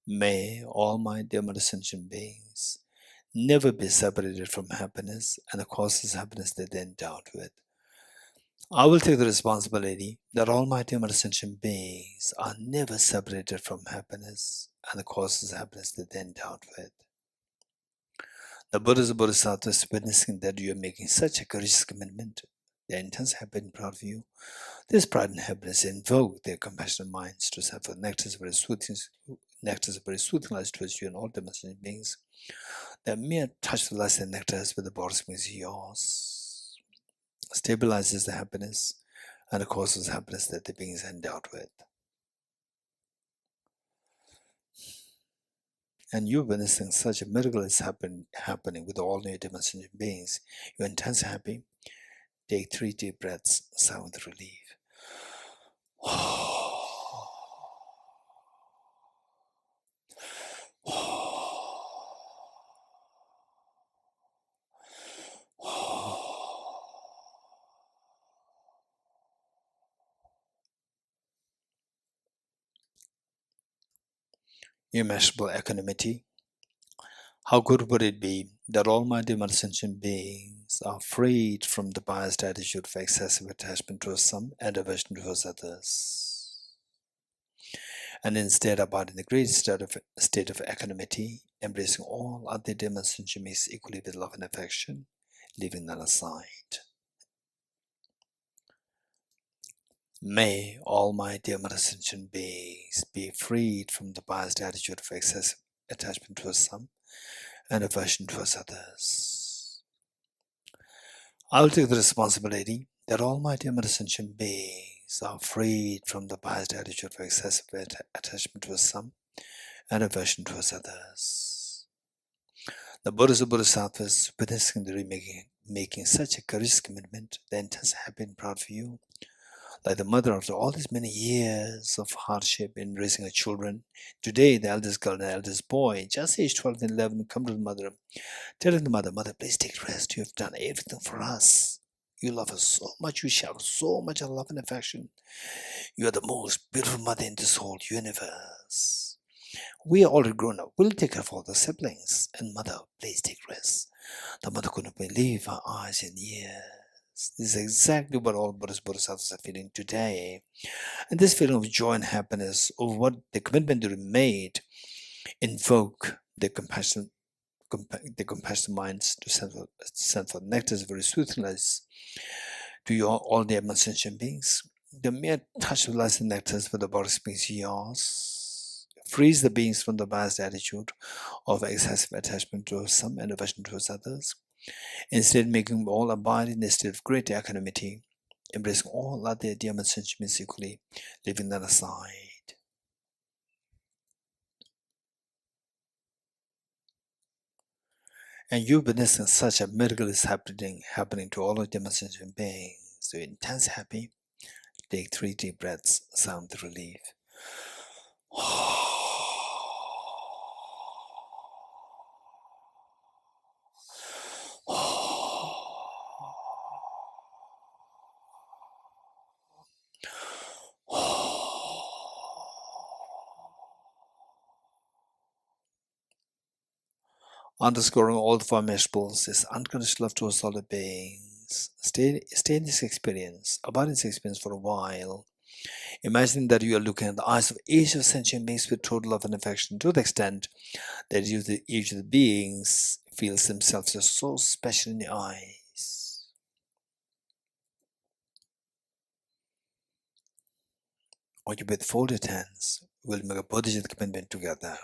May all my Dharma sentient beings never be separated from happiness and the causes of happiness they then endowed with. I will take the responsibility that Almighty Ascension beings are never separated from happiness and the causes of happiness they then endowed with. The Buddhas and Bodhisattvas witnessing that you are making such a courageous commitment, their intense happiness and proud of you. This pride and happiness invoke their compassionate minds to send forth nectars very soothing lies towards you and all dimensional beings. The mere touch of light and nectars with the bodies means yours stabilizes the happiness and the causes happiness that the beings are endowed with. And you're witnessing such a miracle is happening with all new dimensional beings. You're intensely happy. Take 3 deep breaths, sigh with relief. Immeasurable equanimity. How good would it be that all my ascension beings are freed from the biased attitude of excessive attachment towards some and aversion towards others, and instead abide in the great state of equanimity, embracing all other ascension beings equally with love and affection, leaving none aside. May all my ascension beings be freed from the biased attitude of excessive attachment towards some and aversion towards others. I will take the responsibility that all my ascension beings are freed from the biased attitude of excessive attachment towards some and aversion towards others. The Buddhas and Bodhisattvas witnessing the making such a courageous commitment, the intense happy and proud for you, like the mother after all these many years of hardship in raising her children. Today, the eldest girl and the eldest boy, just age 12 and 11, come to the mother, telling the mother, "Mother, please take rest. You have done everything for us. You love us so much. You shower so much of love and affection. You are the most beautiful mother in this whole universe. We are already grown up. We'll take care of all the siblings. And mother, please take rest." The mother couldn't believe her eyes and ears. This is exactly what all Buddhist Bodhisattvas are feeling today. And this feeling of joy and happiness over what the commitment they made invoke the compassionate minds to send for nectars very soothingly to you all the sentient beings. The mere touch of light and nectars for the bodies beings yours frees the beings from the biased attitude of excessive attachment to some and aversion towards others, instead making all abide in a state of great equanimity, embracing all other sentient beings equally, leaving none aside. And you're witnessing such a miracle is happening to all of the sentient beings. So you're intense happy. Take 3 deep breaths, sound the relief. Underscoring all the 4 measurables is unconditional love towards all the beings. Stay in this experience, abide in this experience for a while. Imagine that you are looking at the eyes of each of the sentient beings with total love and affection to the extent that each of the beings feels themselves as so special in the eyes. Or you with folded hands will make a Buddhist commitment together.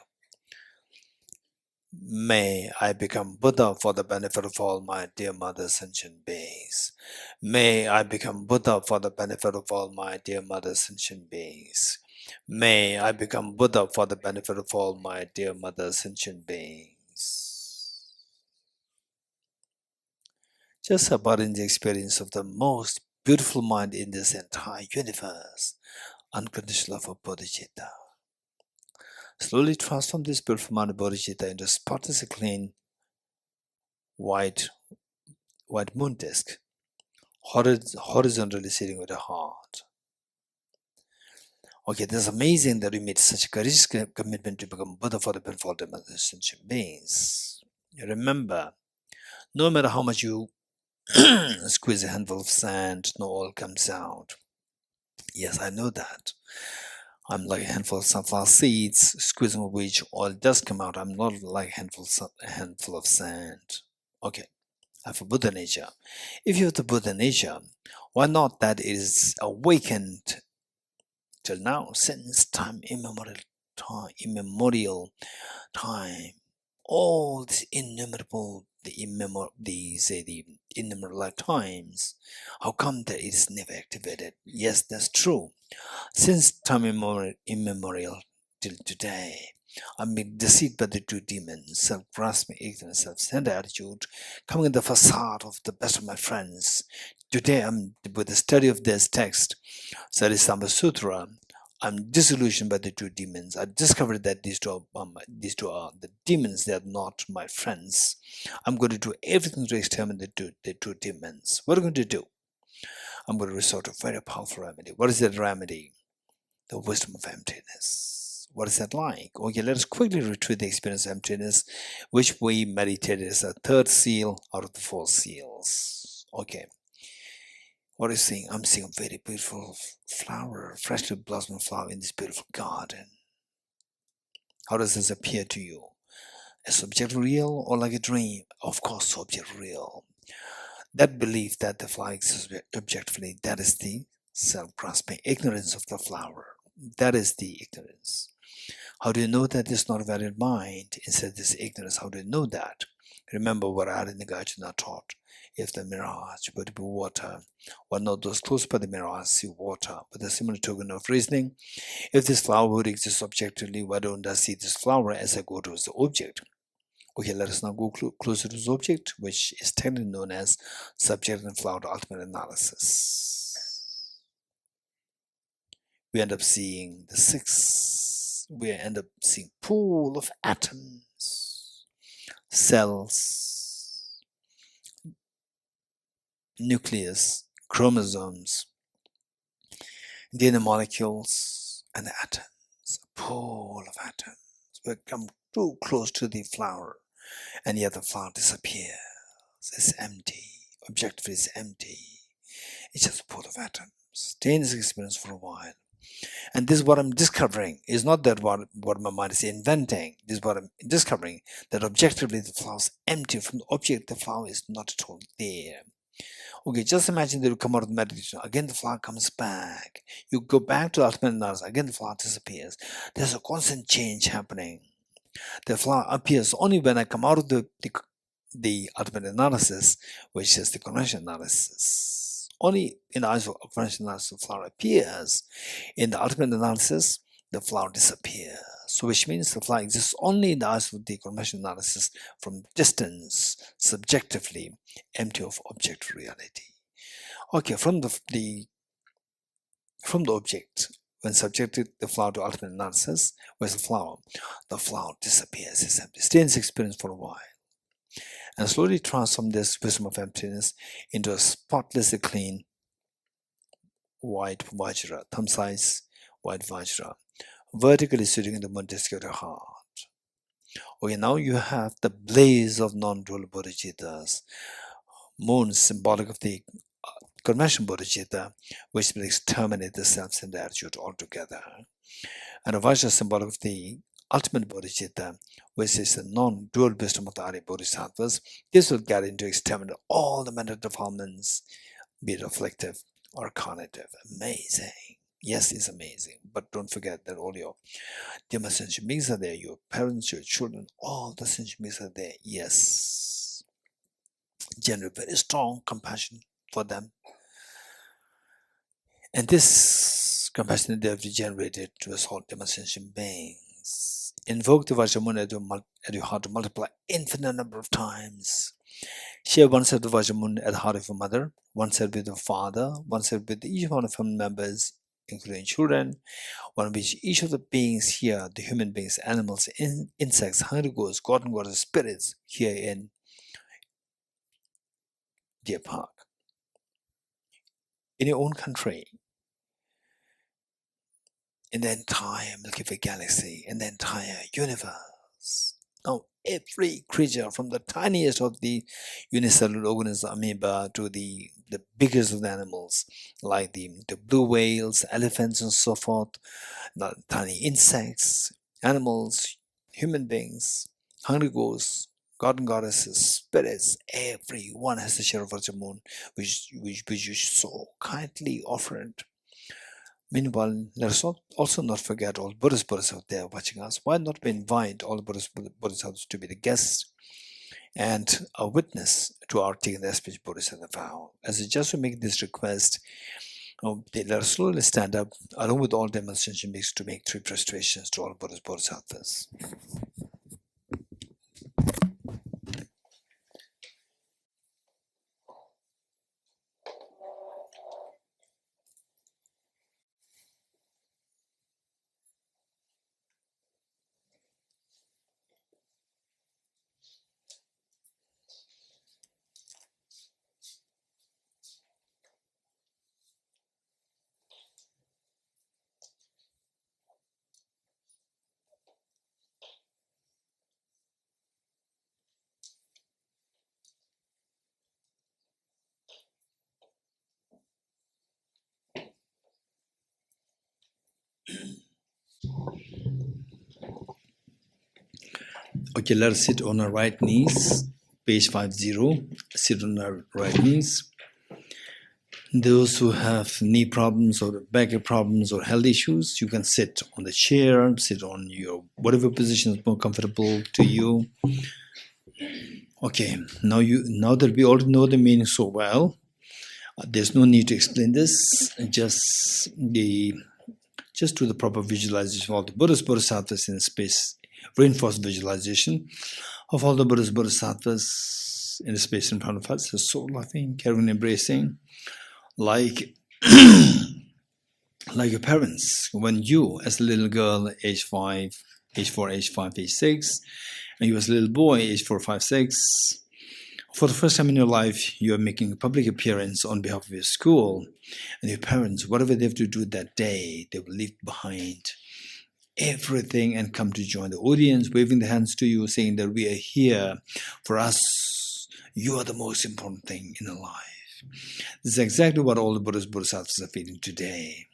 May I become Buddha for the benefit of all my dear mother sentient beings. May I become Buddha for the benefit of all my dear mother sentient beings. May I become Buddha for the benefit of all my dear mother sentient beings. Just about in the experience of the most beautiful mind in this entire universe, unconditional love of Bodhicitta. Slowly transform this beautiful mind of Bodhicitta into a spotlessly clean white moon disk, horizontally sitting with a heart. Okay, this is amazing that we made such a courageous commitment to become Buddha for the benefit of the sentient beings. Remember, no matter how much you squeeze a handful of sand, no oil comes out. Yes, I know that. I'm like a handful of sunflower seeds, squeezing of which oil does come out. I'm not like a handful of sand. Okay, I have a Buddha nature. If you have the Buddha nature, why not that is awakened till now, since immemorial time, all these innumerable, the innumerable lifetimes. How come that it is never activated? Yes, that's true. Since time immemorial till today, I'm being deceived by the two demons, self-grasping, ignorance, self-centered attitude, coming in the facade of the best of my friends. Today, with the study of this text, Sarisamba Sutra, I'm disillusioned by the two demons. I discovered that these two are the demons. They are not my friends. I'm going to do everything to exterminate the two demons. What are we going to do? I'm going to resort to a very powerful remedy. What is that remedy? The wisdom of emptiness. What is that like? Okay, let us quickly retrieve the experience of emptiness, which we meditated as a third seal out of the four seals. Okay. What are you seeing? I'm seeing a very beautiful flower, freshly blossoming flower in this beautiful garden. How does this appear to you? As subject real or like a dream? Of course, subject real. That belief that the flower exists objectively, that is the self-grasping ignorance of the flower. That is the ignorance. How do you know that it's not a valid mind instead of this ignorance? How do you know that? Remember what Adinagajana taught. If the mirage were to be water, one not those close by the mirage see water. But the similar token of reasoning, if this flower would exist objectively, why don't I see this flower as I go towards the object? Okay, let us now go closer to the object, which is technically known as subject and flower ultimate analysis. We end up seeing the six. We end up seeing pool of atoms, cells, nucleus, chromosomes, DNA molecules, and atoms. A pool of atoms. We come too close to the flower, and yet the flower disappears. It's empty. Objectively, it's empty. It's just a pool of atoms. Stay in this experience for a while. And this is what I'm discovering. Is not that what my mind is inventing. This is what I'm discovering. That objectively the flower is empty. From the object, the flower is not at all there. Okay, just imagine that you come out of the meditation. Again, the flower comes back. You go back to ultimate analysis. Again, the flower disappears. There's a constant change happening. The flower appears only when I come out of the ultimate analysis, which is the conventional analysis. Only in the eyes of conventional analysis, the flower appears. In the ultimate analysis, the flower disappears. So which means the flower exists only in the eyes of the conventional analysis from distance, subjectively, empty of object reality. Okay, from the object, when subjected the flower to ultimate analysis, where's the flower? The flower disappears. It's empty. Stay in this experience for a while. And slowly transform this wisdom of emptiness into a spotlessly clean white vajra, thumb size white vajra, vertically sitting in the Montesquieu heart. Okay, now you have the blaze of non-dual bodhicittas, moon symbolic of the conventional bodhicitta, which will exterminate the self-centered attitude altogether, and a vajra symbolic of the ultimate bodhicitta, which is the non-dual wisdom of the Arya Bodhisattvas. This will get into exterminate all the mental defilements, be it reflective or cognitive. Amazing. Yes, it's amazing. But don't forget that all your dear sentient beings are there, your parents, your children, all the sentient beings are there. Yes. Generate very strong compassion for them. And this compassion they have generated to us all dear sentient beings. Invoke the Vajramuni at your heart to multiply infinite number of times. Share one set of Vajramun at the heart of your mother, one set with your father, one set with each one of family members, including children, one which each of the beings here, the human beings, animals, insects, hungry ghosts, God and goddess spirits here in Deer Park, in your own country, in the entire Milky Way galaxy, in the entire universe. Now, every creature, from the tiniest of the unicellular organisms, amoeba, to the biggest of the animals, like the blue whales, elephants, and so forth, the tiny insects, animals, human beings, hungry ghosts, god and goddesses, spirits, everyone has a share of Virgin Moon, which you so kindly offered. Meanwhile, let us also not forget all Buddhist Buddhists out there watching us. Why not we invite all Buddhist Buddhists to be the guests and a witness to our taking the speech Bodhisattva vow? As just to make this request, they let us slowly stand up along with all demonstration beings to make 3 prostrations to all Buddhist Bodhisattvas. Okay, let's sit on our right knees, page 50. Sit on our right knees. Those who have knee problems or back problems or health issues, you can sit on the chair, sit on your whatever position is more comfortable to you. Okay, now that we already know the meaning so well, there's no need to explain this. Just do the proper visualization of all the Buddhist Bodhisattvas in space. Reinforced visualization of all the Buddhist Bodhisattvas in the space in front of us. It's so loving, caring, embracing, like your parents. When you, as a little girl, age 5, age 4, age 5, age 6, and you as a little boy, age 4, 5, 6, for the first time in your life, you are making a public appearance on behalf of your school, and your parents, whatever they have to do that day, they will leave behind everything and come to join the audience, waving their hands to you, saying that we are here for us. You are the most important thing in our life. This is exactly what all the Buddhist Bodhisattvas are feeling today.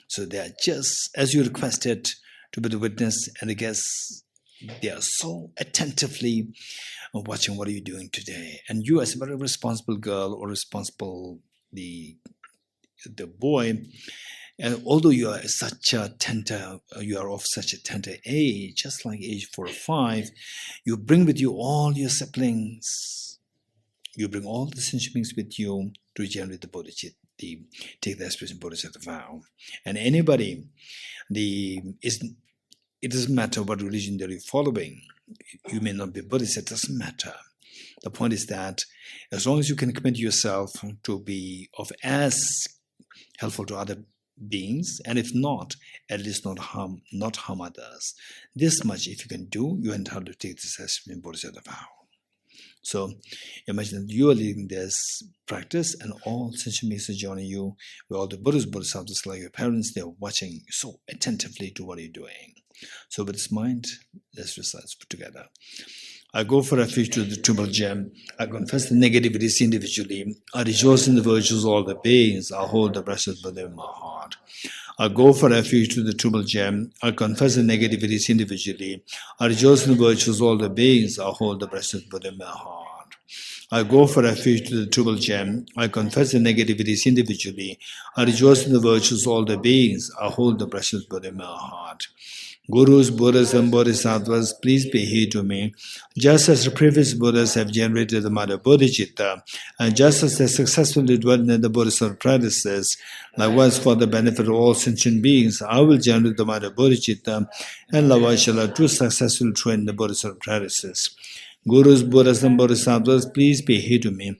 So they are just, as you requested, to be the witness and the guests. They are so attentively watching what are you doing today. And you, as a very responsible girl or responsible the boy, and although you are of such a tender age, just like age 4 or 5, you bring with you all your siblings. You bring all the sentient beings with you to generate the bodhicitta, take the aspiration bodhisattva vow. And anybody, it doesn't matter what religion that you're following. You may not be Buddhist, it doesn't matter. The point is that as long as you can commit yourself to be of as helpful to other beings, and if not, at least not harm others. This much, if you can do, you're entitled to take this as bodhisattva vow. So imagine that you are leading this practice, and all sentient beings are joining you. With all the Buddhist Bodhisattvas, like your parents, they are watching so attentively to what you're doing. So with this mind, let's recite together. I go for refuge to the Triple Gem. I confess the negativities individually. I rejoice in the virtues of all the beings. I hold the precious Buddha in my heart. I go for refuge to the Triple Gem. I confess the negativities individually. I rejoice in the virtues of all the beings. I hold the precious Buddha in my heart. I go for refuge to the Triple Gem. I confess the negativities individually. I rejoice in the virtues of all the beings. I hold the precious Buddha in my heart. Gurus, Buddhas, and Bodhisattvas, please be here to me. Just as the previous Buddhas have generated the Mother Bodhicitta, and just as they successfully dwelt in the Bodhisattva practices, likewise for the benefit of all sentient beings, I will generate the Mother Bodhicitta, and likewise shall I too successfully train the Bodhisattva practices. Gurus, Buddhas, and Bodhisattvas, please be here to me.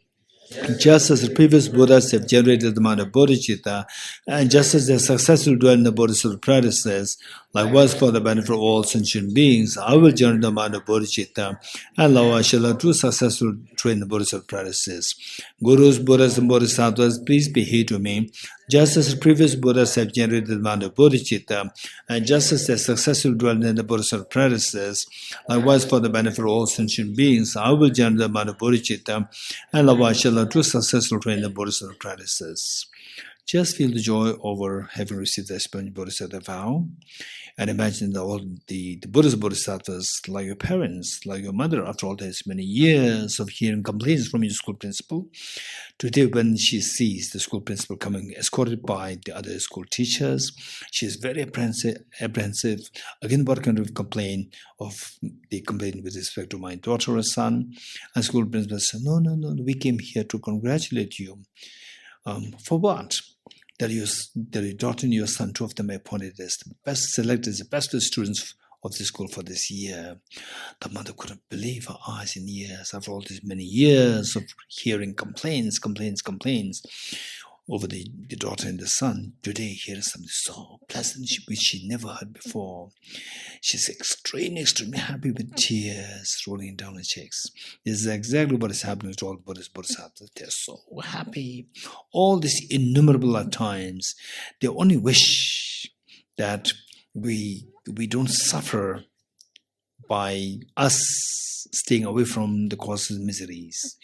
Just as the previous Buddhas have generated the Mother Bodhicitta, and just as they successfully dwell in the Bodhisattva practices, Likewise, for the benefit of all sentient beings, I will generate the mind of bodhicitta and allow shall true successful train the Buddhist practices. Gurus, Buddhas, and Bodhisattvas, please be here to me. Just as the previous Buddhas have generated the mind of bodhicitta, and just as they successfully dwell in the Buddhist practices, likewise for the benefit of all sentient beings, I will generate the mind of bodhicitta and allow shall true successful train the Buddhist practices. Just feel the joy over having received the sponge bodhisattva vow. And imagine all the Buddhist bodhisattvas, like your parents, like your mother, after all these many years of hearing complaints from your school principal. Today, when she sees the school principal coming escorted by the other school teachers, she is very apprehensive. Again, what kind of complaint with respect to my daughter or son? And school principal said, no, we came here to congratulate you. For what? That your daughter and your son, two of them, are appointed as the best selected, the best students of the school for this year. The mother couldn't believe her eyes and ears after all these many years of hearing complaints over the daughter and the son. Today, hearing something so pleasant which she never heard before. She's extremely happy with tears rolling down her cheeks. This is exactly what is happening to all Buddhist bodhisattvas. They're so happy. All these innumerable lifetimes, they only wish that we don't suffer by us staying away from the causes of miseries.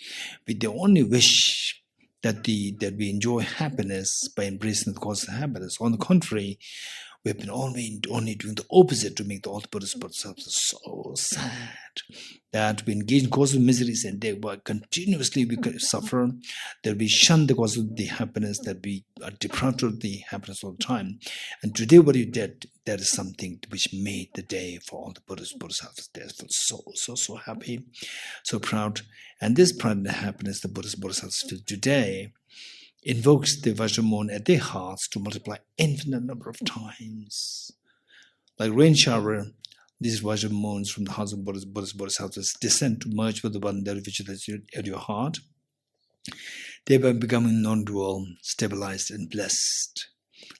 They only wish that we enjoy happiness by embracing the cause of happiness. On the contrary, we've been only doing the opposite to make all the Buddhist bodhisattvas so sad that we engage in causes of miseries and they will continuously suffer, that we shun the cause of the happiness, that we are deprived of the happiness all the time. And today what you did, that is something which made the day for all the Buddhist bodhisattvas. They feel so happy, so proud. And this pride and happiness the Buddhist bodhisattvas feel today invokes the Vajramon at their hearts to multiply infinite number of times. Like rain shower, these Vajramons from the hearts of Buddhist bodhisattvas descend to merge with the one that which is at your heart, thereby becoming non-dual, stabilized, and blessed.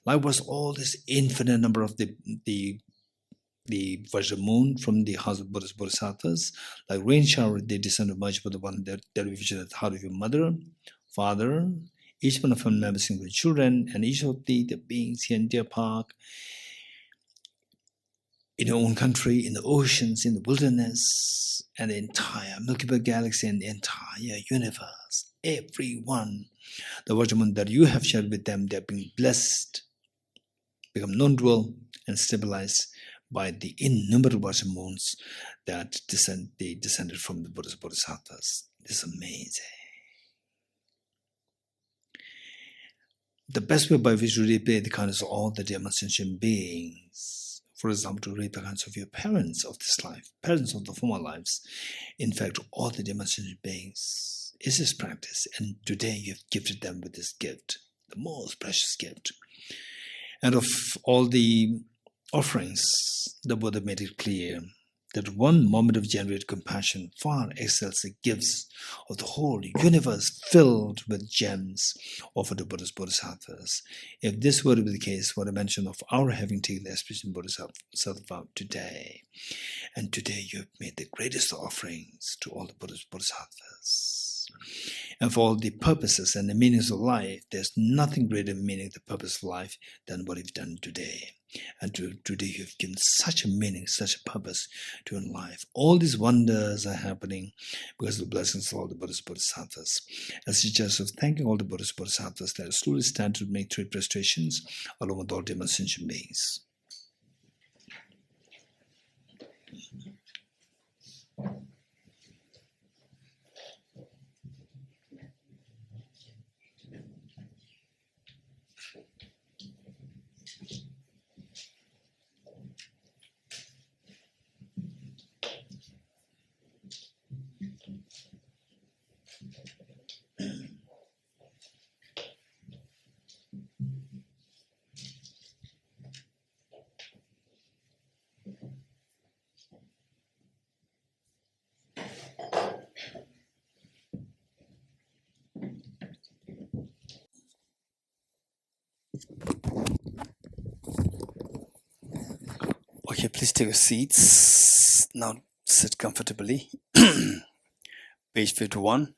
Likewise, all this infinite number of the Vajramon from the hearts of Buddhist bodhisattvas, like rain shower, they descend to merge with the one that which is at the heart of your mother, father, each one of them members with children, and each of the beings here in Deer Park, in your own country, in the oceans, in the wilderness, and the entire Milky Way galaxy and the entire universe. Everyone, the Vajramon that you have shared with them, they are being blessed, become non-dual, and stabilized by the innumerable Vajramons that descended from the Buddhist bodhisattvas. This is amazing. The best way by which to repay the kindness of all the dear sentient beings, for example, to repay the kindness of your parents of this life, parents of the former lives, in fact, all the dear sentient beings, is this practice. And today you have gifted them with this gift, the most precious gift. And of all the offerings, the Buddha made it clear that one moment of generated compassion far excels the gifts of the whole universe filled with gems offered to Buddhist bodhisattvas. If this were to be the case, what I mentioned of our having taken the aspiration bodhisattva today, and today you have made the greatest offerings to all the Buddhist bodhisattvas. And for all the purposes and the meanings of life, there's nothing greater meaning, the purpose of life, than what you've done today. And today you've given such a meaning, such a purpose to your life. All these wonders are happening because of the blessings of all the Buddhist bodhisattvas. As a gesture of thanking all the Buddhist bodhisattvas, let us slowly stand to make 3 prostrations along with all the sentient beings. Okay, please take your seats. Now sit comfortably. Page 51.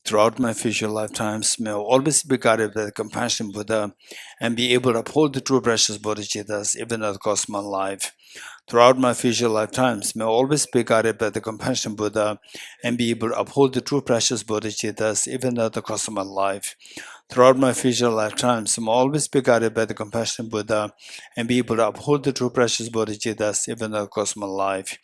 Throughout my future lifetimes, may I always be guided by the compassionate Buddha and be able to uphold the true precious bodhicittas even at the cost of my life. Throughout my future lifetimes, may I always be guided by the compassionate Buddha and be able to uphold the true precious bodhicittas even at the cost of my life. Throughout my future lifetimes, may I always be guided by the compassionate Buddha and be able to uphold the true precious bodhicittas even at the cost of my life.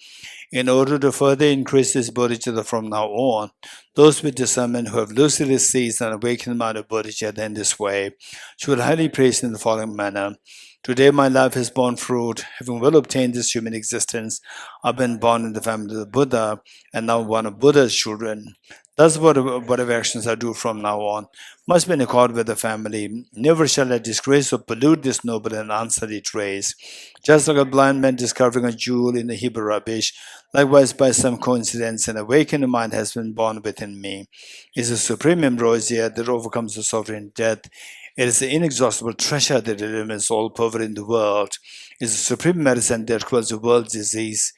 In order to further increase this bodhicitta from now on, those with discernment who have lucidly seized and awakened the mind of bodhicitta in this way should highly praise in the following manner. Today my life has borne fruit. Having well obtained this human existence, I've been born in the family of the Buddha and now one of Buddha's children. Thus, whatever actions I do from now on must be in accord with the family. Never shall I disgrace or pollute this noble and unsullied race. Just like a blind man discovering a jewel in the heap of rubbish, likewise by some coincidence an awakened mind has been born within me. It is a supreme ambrosia that overcomes the sovereign death. It is the inexhaustible treasure that eliminates all poverty in the world. It is the supreme medicine that quells the world's disease.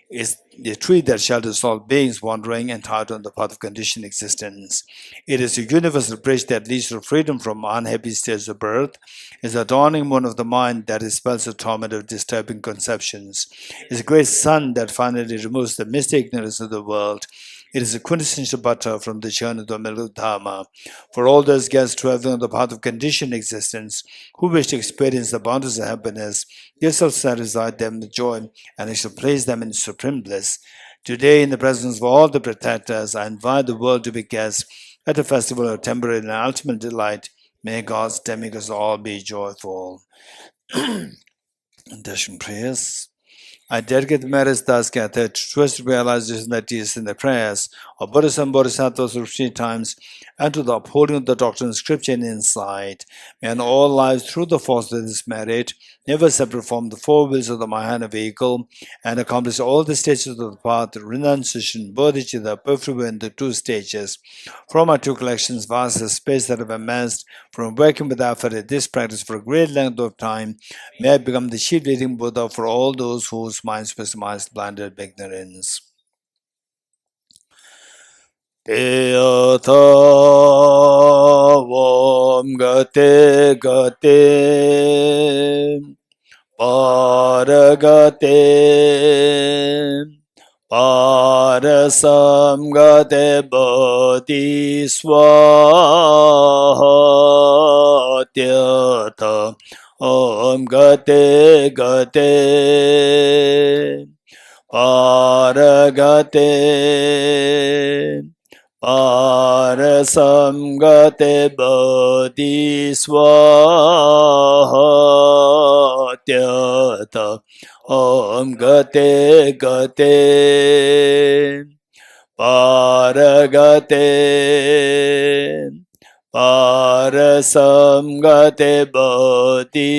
Is the tree that shelters all beings wandering and tied on the path of conditioned existence. It is a universal bridge that leads to freedom from unhappy states of birth. It is the dawning moon of the mind that dispels the torment of disturbing conceptions. It is a great sun that finally removes the misty ignorance of the world. It is a quintessential butter from the churn of the middle Dharma. For all those guests traveling on the path of conditioned existence who wish to experience the bounties of happiness, this shall satisfy them with joy, and it shall place them in supreme bliss. Today, in the presence of all the protectors, I invite the world to be guests at the festival of temporary and ultimate delight. May God's demigods all be joyful. Darshan prayers. I dedicate the merits thus gathered to trust realization that is in the prayers of Buddhas and Bodhisattvas of ancient times and to the upholding of the doctrine of scripture and insight. May in all lives through the force of this merit never separate from the four wheels of the Mahayana vehicle and accomplish all the stages of the path, renunciation, bodhicitta, perfect in the two stages. From our two collections, vast the space that have amassed from working with effort at this practice for a great length of time, may I become the chief leading Buddha for all those whose minds pessimised blinded by ignorance. Teyata Vam Gate Gate Paragate Parasam Gate Bodhiswaha Teyata Om Gate Gate Paragate Parasam Gate Bodhiswaha Teyata Om Gate Gate Paragate Parasam Gate Bodhiswaha